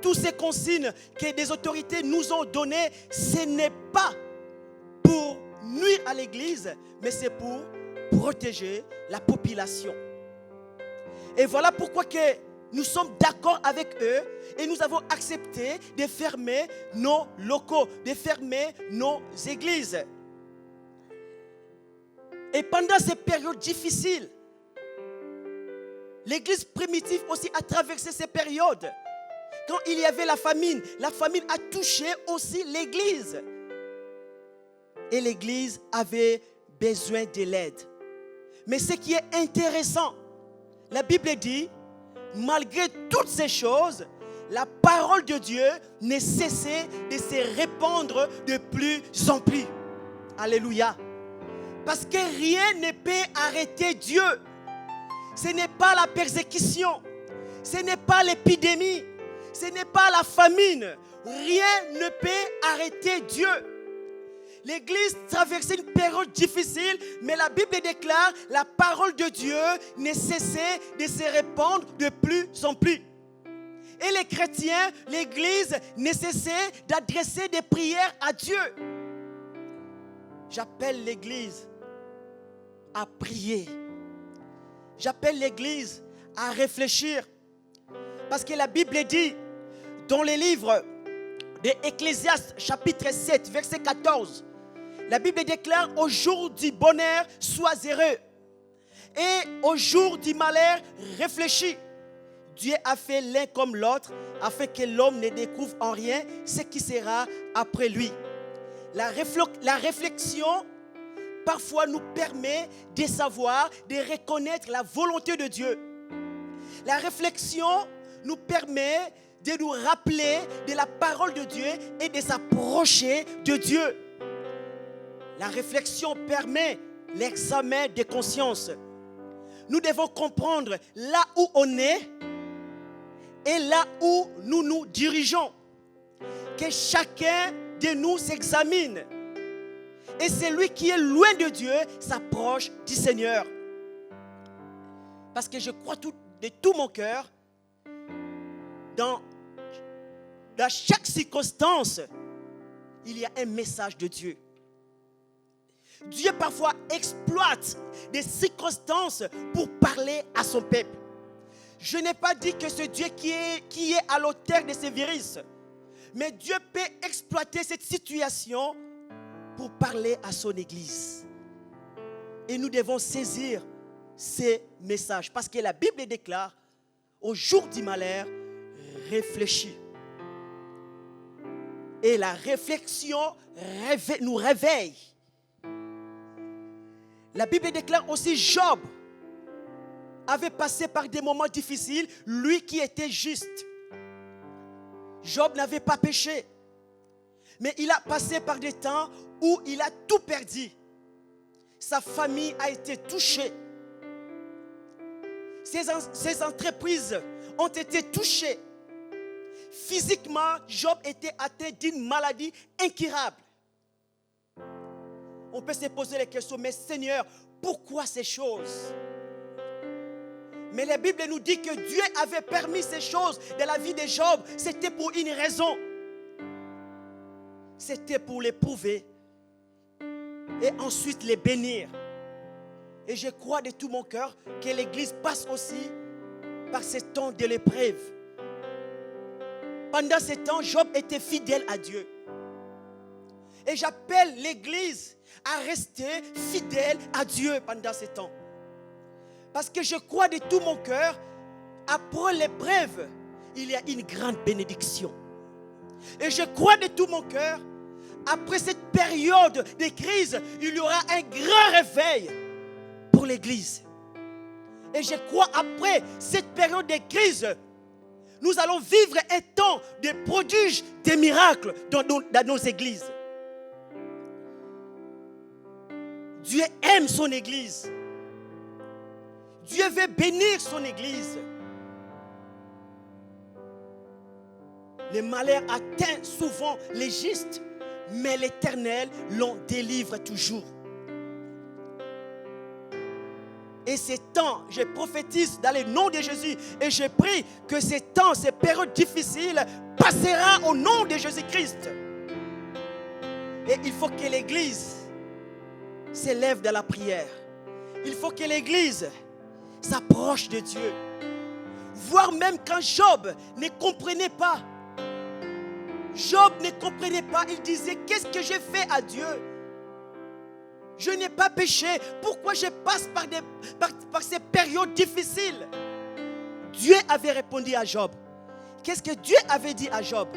toutes ces consignes que des autorités nous ont données, ce n'est pas pour nuire à l'église, mais c'est pour protéger la population. Et voilà pourquoi que nous sommes d'accord avec eux et nous avons accepté de fermer nos locaux, de fermer nos églises. Et pendant ces périodes difficiles, l'église primitive aussi a traversé ces périodes. Quand il y avait la famine a touché aussi l'église. Et l'église avait besoin de l'aide. Mais ce qui est intéressant, la Bible dit, malgré toutes ces choses, la parole de Dieu ne cessait de se répandre de plus en plus. Alléluia. Parce que rien ne peut arrêter Dieu. Ce n'est pas la persécution, ce n'est pas l'épidémie, ce n'est pas la famine. Rien ne peut arrêter Dieu. L'église traversait une période difficile, mais la Bible déclare la parole de Dieu ne cessait de se répandre de plus en plus. Et les chrétiens, l'église ne cessait d'adresser des prières à Dieu. J'appelle l'église à prier. J'appelle l'église à réfléchir. Parce que la Bible dit, dans le livre d'Ecclésiaste, chapitre 7, verset 14, la Bible déclare, au jour du bonheur, sois heureux. Et au jour du malheur, réfléchis. Dieu a fait l'un comme l'autre, afin que l'homme ne découvre en rien ce qui sera après lui. La réflexion, parfois, nous permet de savoir, de reconnaître la volonté de Dieu. La réflexion nous permet de nous rappeler de la parole de Dieu et de s'approcher de Dieu. La réflexion permet l'examen de conscience. Nous devons comprendre là où on est et là où nous nous dirigeons. Que chacun de nous s'examine. Et celui qui est loin de Dieu s'approche du Seigneur. Parce que je crois de tout mon cœur, dans chaque circonstance, il y a un message de Dieu. Dieu parfois exploite des circonstances pour parler à son peuple. Je n'ai pas dit que ce Dieu qui est à l'auteur de ces virus. Mais Dieu peut exploiter cette situation pour parler à son Église. Et nous devons saisir ces messages. Parce que la Bible déclare, au jour du malheur, réfléchis. Et la réflexion nous réveille. La Bible déclare aussi Job avait passé par des moments difficiles, lui qui était juste. Job n'avait pas péché, mais il a passé par des temps où il a tout perdu. Sa famille a été touchée. Ses entreprises ont été touchées. Physiquement, Job était atteint d'une maladie incurable. On peut se poser la question, mais Seigneur, pourquoi ces choses? Mais la Bible nous dit que Dieu avait permis ces choses dans la vie de Job. C'était pour une raison. C'était pour l'éprouver et ensuite les bénir. Et je crois de tout mon cœur que l'Église passe aussi par ces temps de l'épreuve. Pendant ces temps, Job était fidèle à Dieu. Et j'appelle l'Église à rester fidèle à Dieu pendant ces temps. Parce que je crois de tout mon cœur, après l'épreuve, il y a une grande bénédiction. Et je crois de tout mon cœur, après cette période de crise, il y aura un grand réveil pour l'Église. Et je crois après cette période de crise, nous allons vivre un temps de prodiges, de miracles dans nos églises. Dieu aime son Église. Dieu veut bénir son Église. Le malheur atteint souvent les justes, mais l'Éternel l'en délivre toujours. Et ces temps, je prophétise dans le nom de Jésus et je prie que ces temps, ces périodes difficiles passera au nom de Jésus-Christ. Et il faut que l'Église s'élève dans la prière. Il faut que l'Église s'approche de Dieu. Voire même quand Job ne comprenait pas. Job ne comprenait pas. Il disait, qu'est-ce que j'ai fait à Dieu? Je n'ai pas péché. Pourquoi je passe par ces périodes difficiles? Dieu avait répondu à Job. Qu'est-ce que Dieu avait dit à Job?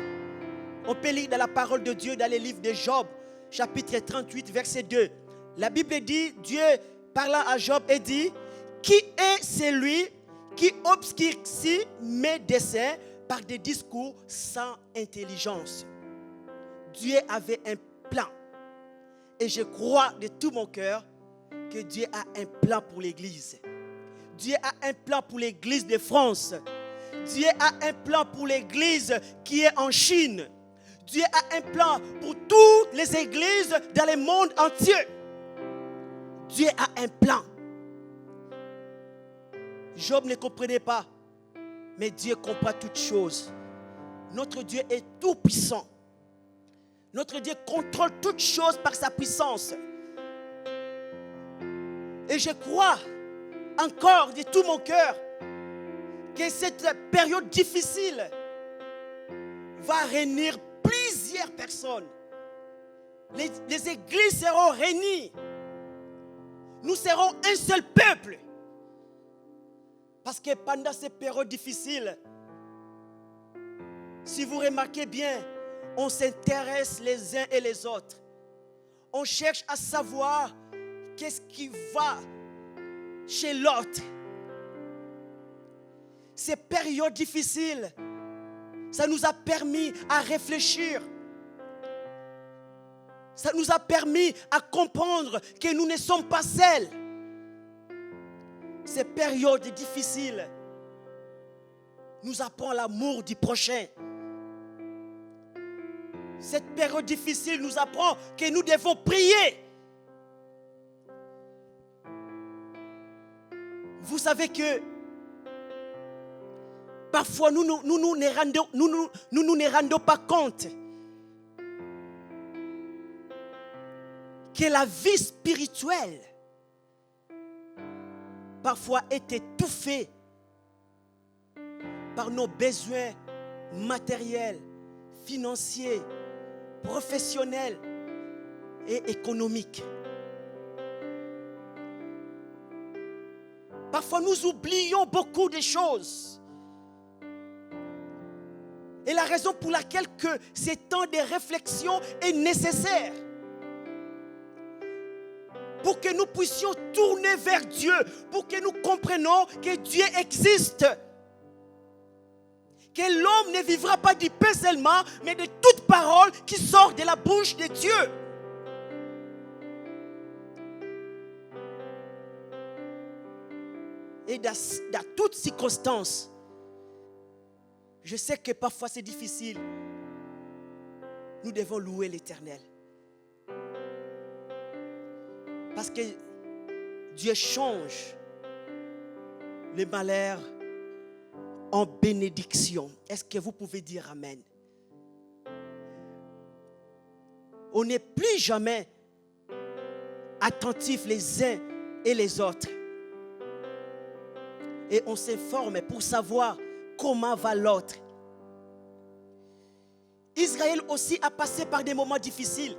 On peut lire dans la parole de Dieu, dans le livre de Job, chapitre 38, verset 2. La Bible dit, Dieu parlant à Job et dit, qui est celui qui obscurcit mes desseins par des discours sans intelligence? Dieu avait un plan. Et je crois de tout mon cœur que Dieu a un plan pour l'Église. Dieu a un plan pour l'Église de France. Dieu a un plan pour l'Église qui est en Chine. Dieu a un plan pour toutes les églises dans le monde entier. Dieu a un plan. Job ne comprenait pas, mais Dieu comprend toutes choses. Notre Dieu est tout puissant. Notre Dieu contrôle toutes choses par sa puissance. Et je crois encore de tout mon cœur que cette période difficile va réunir plusieurs personnes. Les églises seront réunies. Nous serons un seul peuple. Parce que pendant ces périodes difficiles, si vous remarquez bien, on s'intéresse les uns et les autres. On cherche à savoir qu'est-ce qui va chez l'autre. Ces périodes difficiles, ça nous a permis à réfléchir. Ça nous a permis à comprendre que nous ne sommes pas seuls. Ces périodes difficiles nous apprennent l'amour du prochain. Cette période difficile nous apprend que nous devons prier. Vous savez que parfois nous ne rendons pas compte que la vie spirituelle parfois est étouffée par nos besoins matériels, financiers, professionnels et économiques. Parfois, nous oublions beaucoup de choses. Et la raison pour laquelle que ces temps de réflexion est nécessaire, pour que nous puissions tourner vers Dieu, pour que nous comprenions que Dieu existe, que l'homme ne vivra pas du pain seulement, mais de toute parole qui sort de la bouche de Dieu. Et dans toutes circonstances, je sais que parfois c'est difficile, nous devons louer l'Éternel. Parce que Dieu change le malheur en bénédiction. Est-ce que vous pouvez dire Amen? On n'est plus jamais attentifs les uns et les autres. Et on s'informe pour savoir comment va l'autre. Israël aussi a passé par des moments difficiles.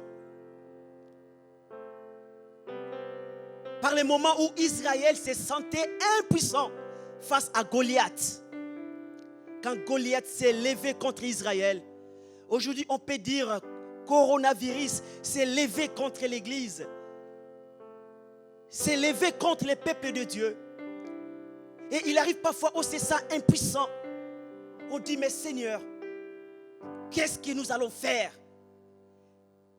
Par les moments où Israël se sentait impuissant face à Goliath. Quand Goliath s'est levé contre Israël, aujourd'hui on peut dire coronavirus s'est levé contre l'Église, s'est levé contre le peuple de Dieu. Et il arrive parfois où c'est ça impuissant. On dit mais Seigneur, qu'est-ce que nous allons faire?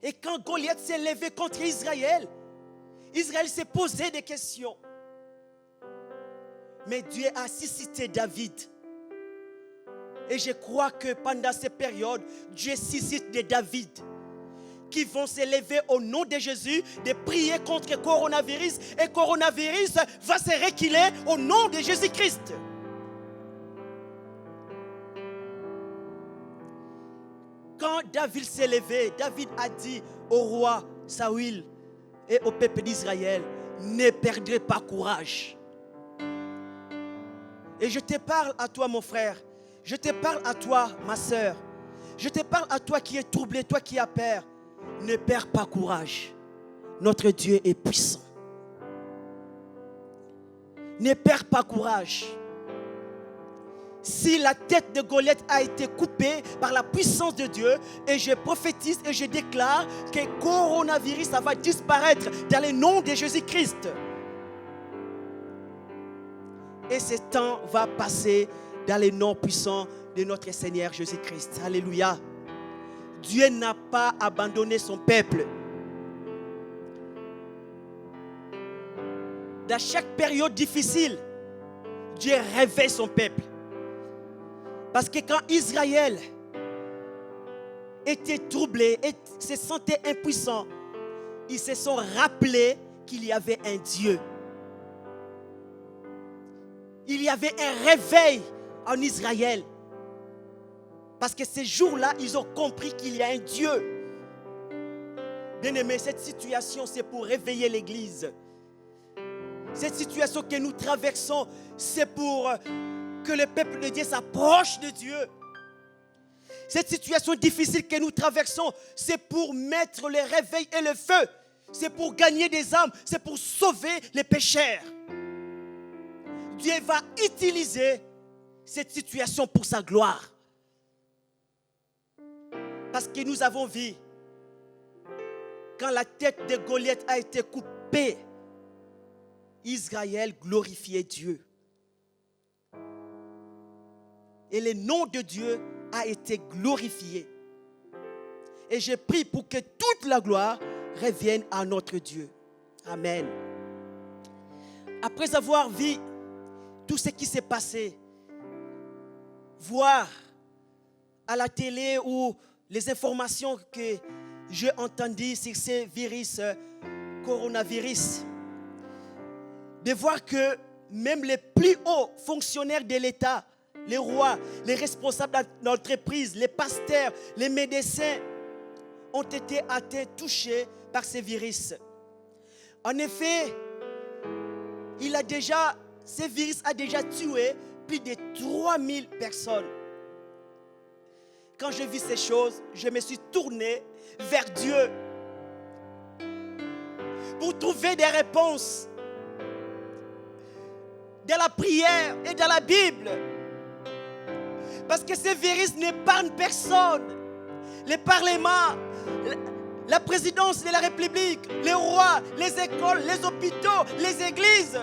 Et quand Goliath s'est levé contre Israël, Israël s'est posé des questions. Mais Dieu a suscité David. Et je crois que pendant ces périodes, Dieu suscite des David qui vont se lever au nom de Jésus, de prier contre le coronavirus. Et le coronavirus va se reculer au nom de Jésus-Christ. Quand David s'est levé, David a dit au roi Saül et au peuple d'Israël, ne perdrez pas courage. Et je te parle à toi mon frère, je te parle à toi ma soeur, je te parle à toi qui es troublé, toi qui as peur, ne perds pas courage. Notre Dieu est puissant. Ne perds pas courage. Si la tête de Goliath a été coupée par la puissance de Dieu, et je prophétise et je déclare que le coronavirus ça va disparaître dans le nom de Jésus-Christ. Et ce temps va passer dans le nom puissant de notre Seigneur Jésus-Christ. Alléluia. Dieu n'a pas abandonné son peuple. Dans chaque période difficile, Dieu réveille son peuple. Parce que quand Israël était troublé et se sentait impuissant, ils se sont rappelés qu'il y avait un Dieu. Il y avait un réveil en Israël. Parce que ces jours-là, ils ont compris qu'il y a un Dieu. Bien-aimés, cette situation, c'est pour réveiller l'Église. Cette situation que nous traversons, c'est pour que le peuple de Dieu s'approche de Dieu. Cette situation difficile que nous traversons, c'est pour mettre le réveil et le feu. C'est pour gagner des âmes, c'est pour sauver les pécheurs. Dieu va utiliser cette situation pour sa gloire. Parce que nous avons vu, quand la tête de Goliath a été coupée, Israël glorifiait Dieu. Et le nom de Dieu a été glorifié. Et je prie pour que toute la gloire revienne à notre Dieu. Amen. Après avoir vu tout ce qui s'est passé, voir à la télé ou les informations que j'ai entendues sur ce virus, coronavirus, de voir que même les plus hauts fonctionnaires de l'État, les rois, les responsables d'entreprise, les pasteurs, les médecins ont été atteints, touchés par ce virus. En effet, ce virus a déjà tué plus de 3000 personnes. Quand je vis ces choses, je me suis tourné vers Dieu pour trouver des réponses dans la prière et dans la Bible. Parce que ces virus n'épargnent personne. Les parlements, la présidence de la République, les rois, les écoles, les hôpitaux, les églises.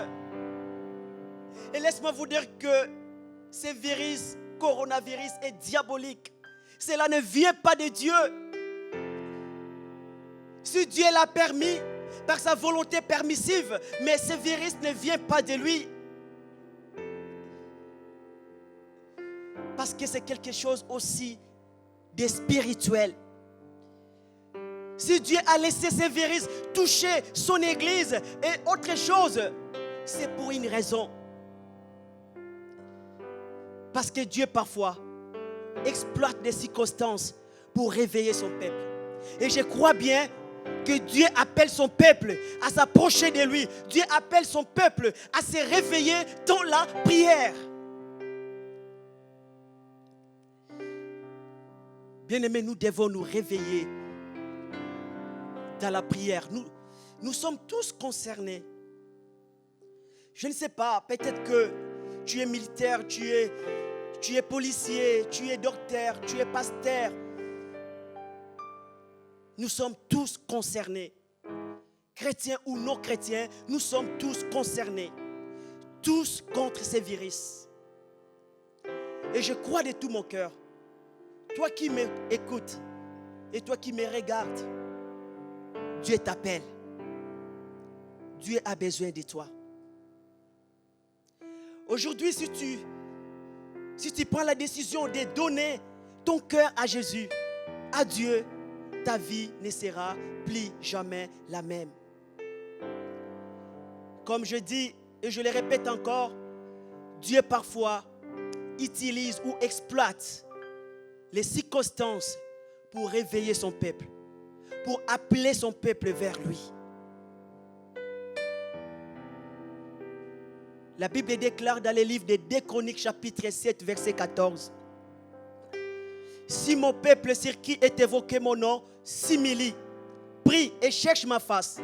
Et laisse-moi vous dire que ce virus, coronavirus, est diabolique. Cela ne vient pas de Dieu. Si Dieu l'a permis par sa volonté permissive, mais ce virus ne vient pas de lui. Parce que c'est quelque chose aussi de spirituel. Si Dieu a laissé ce virus toucher son église et autre chose, c'est pour une raison. Parce que Dieu parfois exploite des circonstances pour réveiller son peuple. Et je crois bien que Dieu appelle son peuple à s'approcher de lui. Dieu appelle son peuple à se réveiller dans la prière. Bien-aimés, nous devons nous réveiller dans la prière. Nous sommes tous concernés. Je ne sais pas, peut-être que tu es militaire, tu es policier, tu es docteur, tu es pasteur. Nous sommes tous concernés. Chrétiens ou non chrétiens, nous sommes tous concernés. Tous contre ces virus. Et je crois de tout mon cœur, toi qui m'écoutes et toi qui me regardes, Dieu t'appelle. Dieu a besoin de toi. Aujourd'hui, si tu prends la décision de donner ton cœur à Jésus, à Dieu, ta vie ne sera plus jamais la même. Comme je dis et je le répète encore, Dieu parfois utilise ou exploite les circonstances pour réveiller son peuple, pour appeler son peuple vers lui. La Bible déclare dans le livre de 2 Chroniques chapitre 7 verset 14. Si mon peuple sur qui est évoqué mon nom s'humilie, prie et cherche ma face,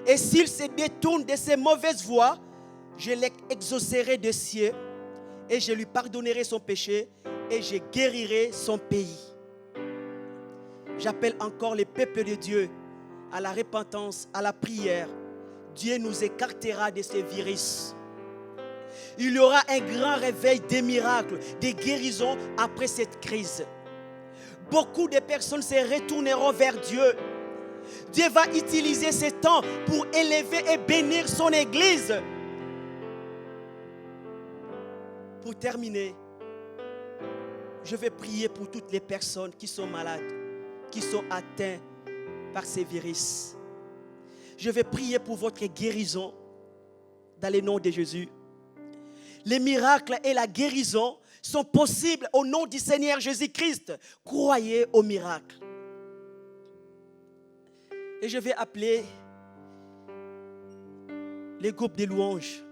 et s'il se détourne de ses mauvaises voies, je l'exaucerai des cieux et je lui pardonnerai son péché et je guérirai son pays. J'appelle encore les peuples de Dieu à la repentance, à la prière. Dieu nous écartera de ces virus. Il y aura un grand réveil des miracles, des guérisons après cette crise. Beaucoup de personnes se retourneront vers Dieu. Dieu va utiliser ce temps pour élever et bénir son église. Pour terminer, je vais prier pour toutes les personnes qui sont malades, qui sont atteintes par ces virus. Je vais prier pour votre guérison dans le nom de Jésus. Les miracles et la guérison sont possibles au nom du Seigneur Jésus-Christ. Croyez aux miracles. Et je vais appeler les groupes de louanges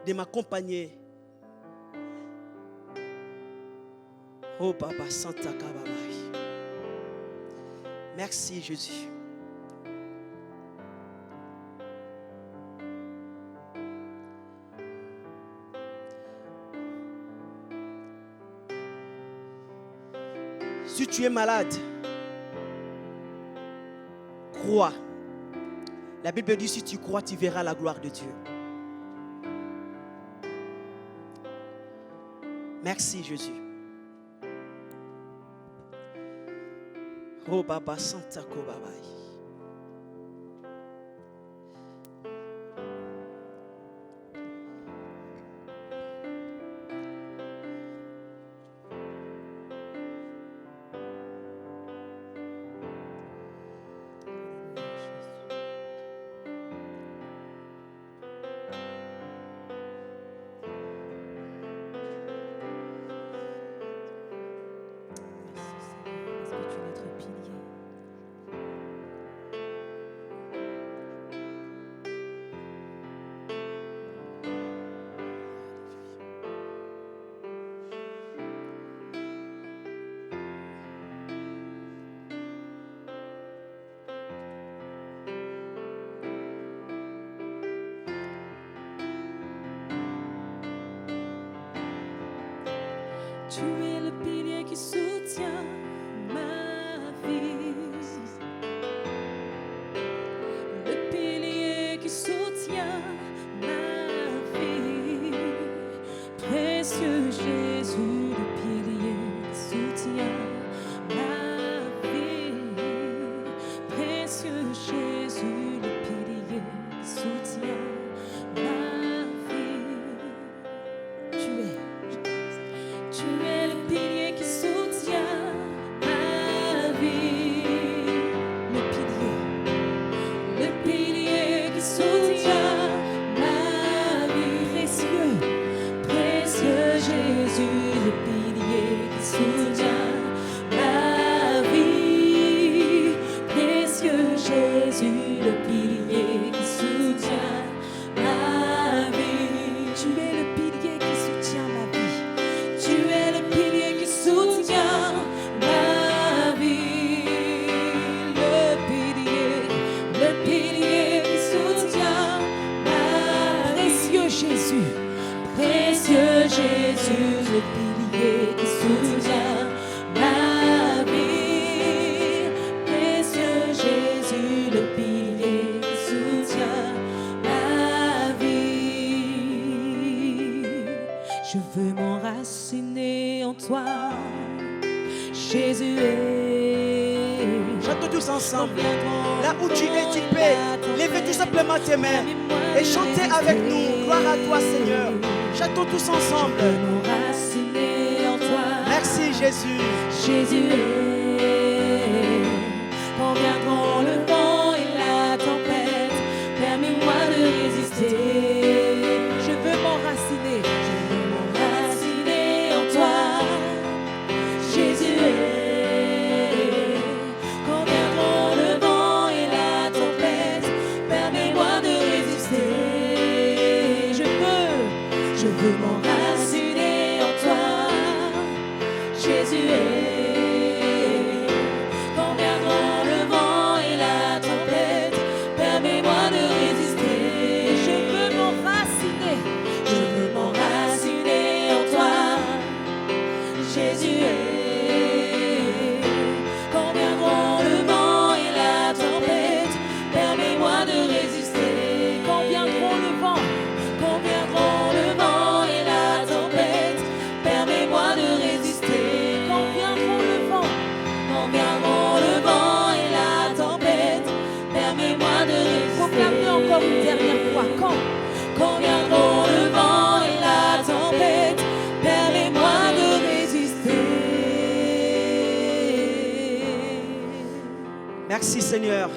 de m'accompagner. Oh Papa Santa Kababai. Merci Jésus. Si tu es malade, crois. La Bible dit, si tu crois, tu verras la gloire de Dieu. Merci Jésus. Oh Baba Santa Kobabai. Tu es le pilier qui soutient ma vie. Le pilier qui soutient ma vie. Précieux Jésus, le pilier qui soutient ma vie. Précieux Jésus, le pilier qui soutient ma vie. Tu es le pilier qui soutient ma vie. Le pilier qui soutient ma vie. Précieux, précieux Jésus, le pilier qui soutient ma vie. Précieux Jésus, le pilier qui soutient ma vie. Tu es le pilier qui soutient ma vie. Tu es le pilier qui soutient ma vie. Le pilier qui soutient ma vie. Précieux Jésus, précieux Jésus, le pilier qui soutient ma vie. Précieux Jésus, le pilier qui soutient ma vie. Je veux m'enraciner en toi, Jésus est. Chantons tous ensemble. Là où tu es, tu peux lever tout simplement tes mains et chanter avec nous. Gloire à toi, Seigneur. Chantons tous ensemble. M'enraciner en toi, Merci, Jésus. Jésus est. Quand viendront le vent et la tempête, permets-moi de résister. Je veux m'enraciner. Je veux m'enraciner en toi, Jésus est. Quand viendront le vent et la tempête, permets-moi de résister. Je veux m'enraciner en toi, Jésus est. Quand viendront le vent et la tempête, permets-moi de résister. Je veux m'enraciner en toi, Jésus est. Quand viendront le vent et la tempête, permets-moi de résister. Quand viendront le vent et la tempête, permets-moi de résister. Quand viendront le vent et la tempête, permets-moi de résister. Proclamez encore une dernière fois. Quand viendront le vent et la tempête, permets-moi de résister. Merci, Seigneur.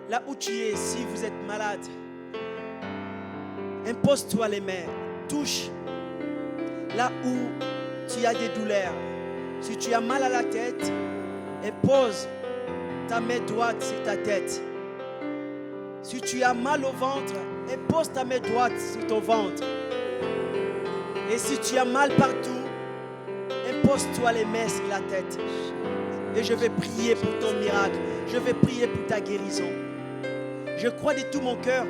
Là où tu es, si vous êtes malade, impose-toi les mains. Touche là où tu as des douleurs. Si tu as mal à la tête, impose ta main droite sur ta tête. Si tu as mal au ventre, impose ta main droite sur ton ventre. Et si tu as mal partout, impose-toi les mains sur la tête. Et je vais prier pour ton miracle. Je vais prier pour ta guérison. Je crois de tout mon cœur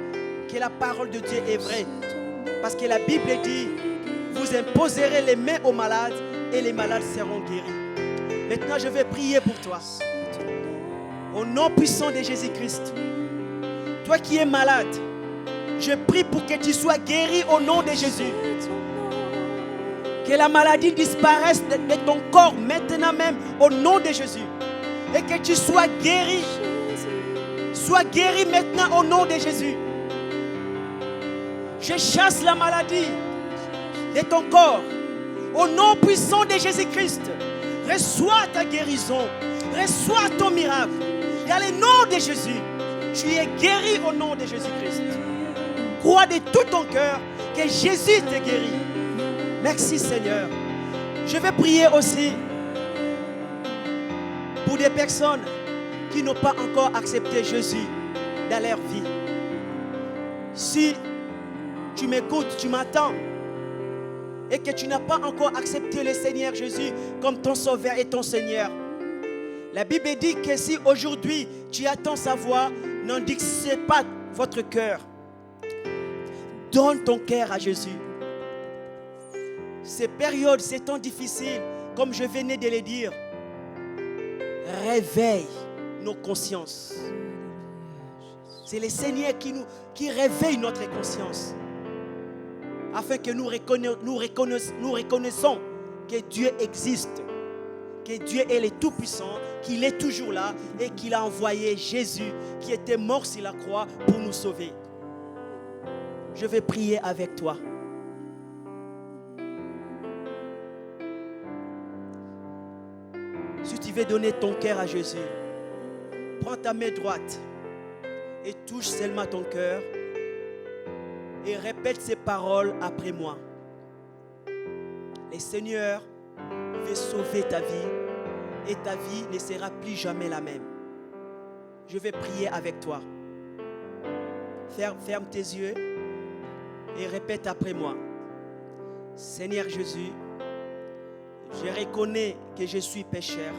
que la parole de Dieu est vraie. Parce que la Bible dit, vous imposerez les mains aux malades et les malades seront guéris. Maintenant, je vais prier pour toi. Au nom puissant de Jésus-Christ. Toi qui es malade, je prie pour que tu sois guéri au nom de Jésus. Que la maladie disparaisse de ton corps maintenant même au nom de Jésus. Et que tu sois guéri. Sois guéri maintenant au nom de Jésus. Je chasse la maladie de ton corps. Au nom puissant de Jésus-Christ. Reçois ta guérison. Reçois ton miracle. Dans le nom de Jésus. Tu es guéri au nom de Jésus-Christ. Crois de tout ton cœur que Jésus te guérit. Merci Seigneur. Je vais prier aussi pour des personnes qui n'ont pas encore accepté Jésus dans leur vie. Si tu m'écoutes, tu m'attends et que tu n'as pas encore accepté le Seigneur Jésus comme ton Sauveur et ton Seigneur, la Bible dit que si aujourd'hui tu attends sa voix, n'endurcissez pas votre cœur. Donne ton cœur à Jésus. ces périodes, ces temps difficiles, comme je venais de le dire, réveille nos consciences. C'est le Seigneur qui réveille notre conscience, afin que nous reconnaissons que Dieu existe, que Dieu est le Tout-Puissant, qu'il est toujours là et qu'il a envoyé Jésus qui était mort sur la croix pour nous sauver. Je vais prier avec toi. Si tu veux donner ton cœur à Jésus, prends ta main droite et touche seulement ton cœur et répète ces paroles après moi. Le Seigneur veut sauver ta vie et ta vie ne sera plus jamais la même. Je vais prier avec toi. Ferme tes yeux et répète après moi. Seigneur Jésus, je reconnais que je suis pécheur.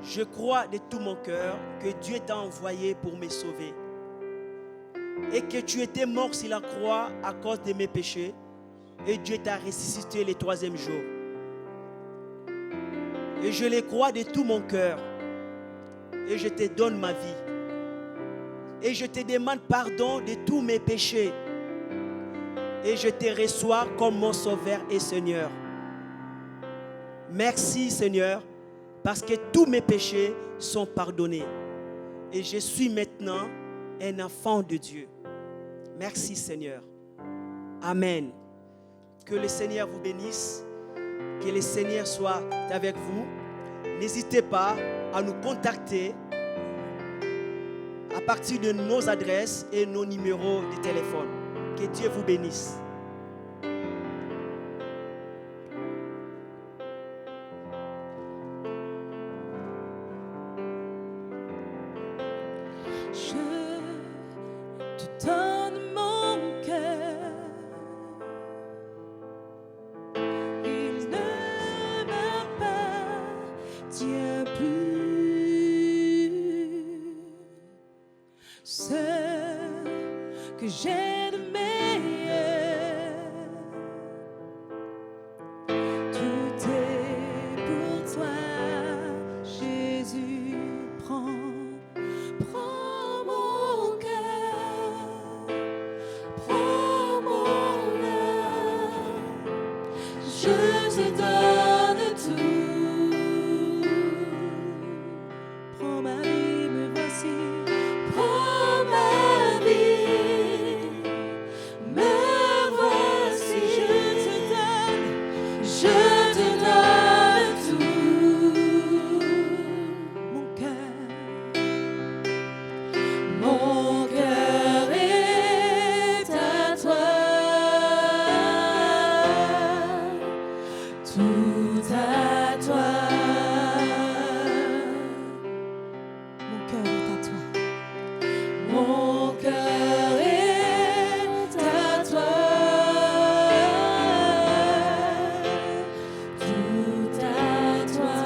Je crois de tout mon cœur que Dieu t'a envoyé pour me sauver et que tu étais mort sur la croix à cause de mes péchés et Dieu t'a ressuscité le 3e jour. Et je le crois de tout mon cœur et je te donne ma vie et je te demande pardon de tous mes péchés et je te reçois comme mon Sauveur et Seigneur. Merci Seigneur, parce que tous mes péchés sont pardonnés. Et je suis maintenant un enfant de Dieu. Merci Seigneur. Amen. Que le Seigneur vous bénisse. Que le Seigneur soit avec vous. N'hésitez pas à nous contacter à partir de nos adresses et nos numéros de téléphone. Que Dieu vous bénisse. Je te donne mon cœur. Il ne m'appartient plus. Ce que j'ai de meilleur, tout est pour toi, Jésus. Prends mon cœur, prends mon âme, je te donne tout. Prends ma vie, me voici, prends ma vie, me voici, je te donne tout. Mon cœur. Mon cœur est à toi, tout à toi. Mon cœur est à toi. Mon cœur est à toi, tout à toi.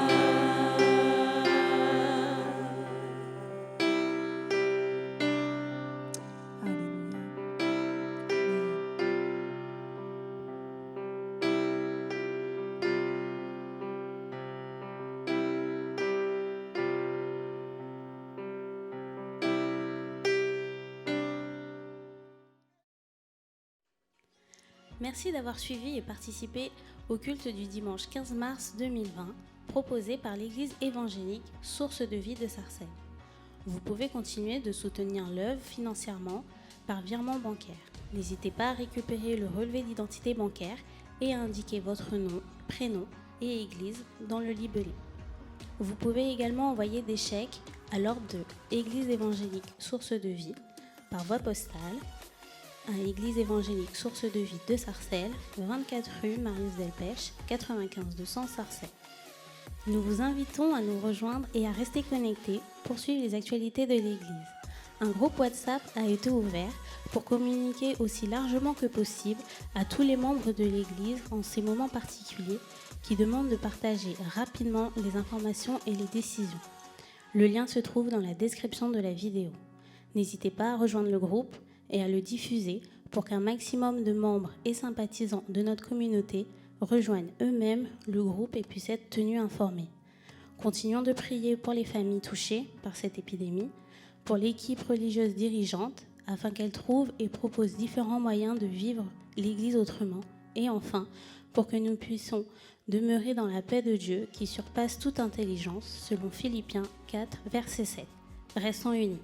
Merci d'avoir suivi et participé au culte du dimanche 15 mars 2020, proposé par l'Église évangélique Source de Vie de Sarcelles. Vous pouvez continuer de soutenir l'œuvre financièrement par virement bancaire. N'hésitez pas à récupérer le relevé d'identité bancaire et à indiquer votre nom, prénom et église dans le libellé. Vous pouvez également envoyer des chèques à l'ordre de Église évangélique Source de Vie par voie postale à Église évangélique Source de Vie de Sarcelles, 24 rue Marius Delpech, 95 200 Sarcelles. Nous vous invitons à nous rejoindre et à rester connectés pour suivre les actualités de l'Église. Un groupe WhatsApp a été ouvert pour communiquer aussi largement que possible à tous les membres de l'Église en ces moments particuliers qui demandent de partager rapidement les informations et les décisions. Le lien se trouve dans la description de la vidéo. N'hésitez pas à rejoindre le groupe et à le diffuser pour qu'un maximum de membres et sympathisants de notre communauté rejoignent eux-mêmes le groupe et puissent être tenus informés. Continuons de prier pour les familles touchées par cette épidémie, pour l'équipe religieuse dirigeante, afin qu'elle trouve et propose différents moyens de vivre l'Église autrement, et enfin, pour que nous puissions demeurer dans la paix de Dieu qui surpasse toute intelligence, selon Philippiens 4, verset 7. Restons unis.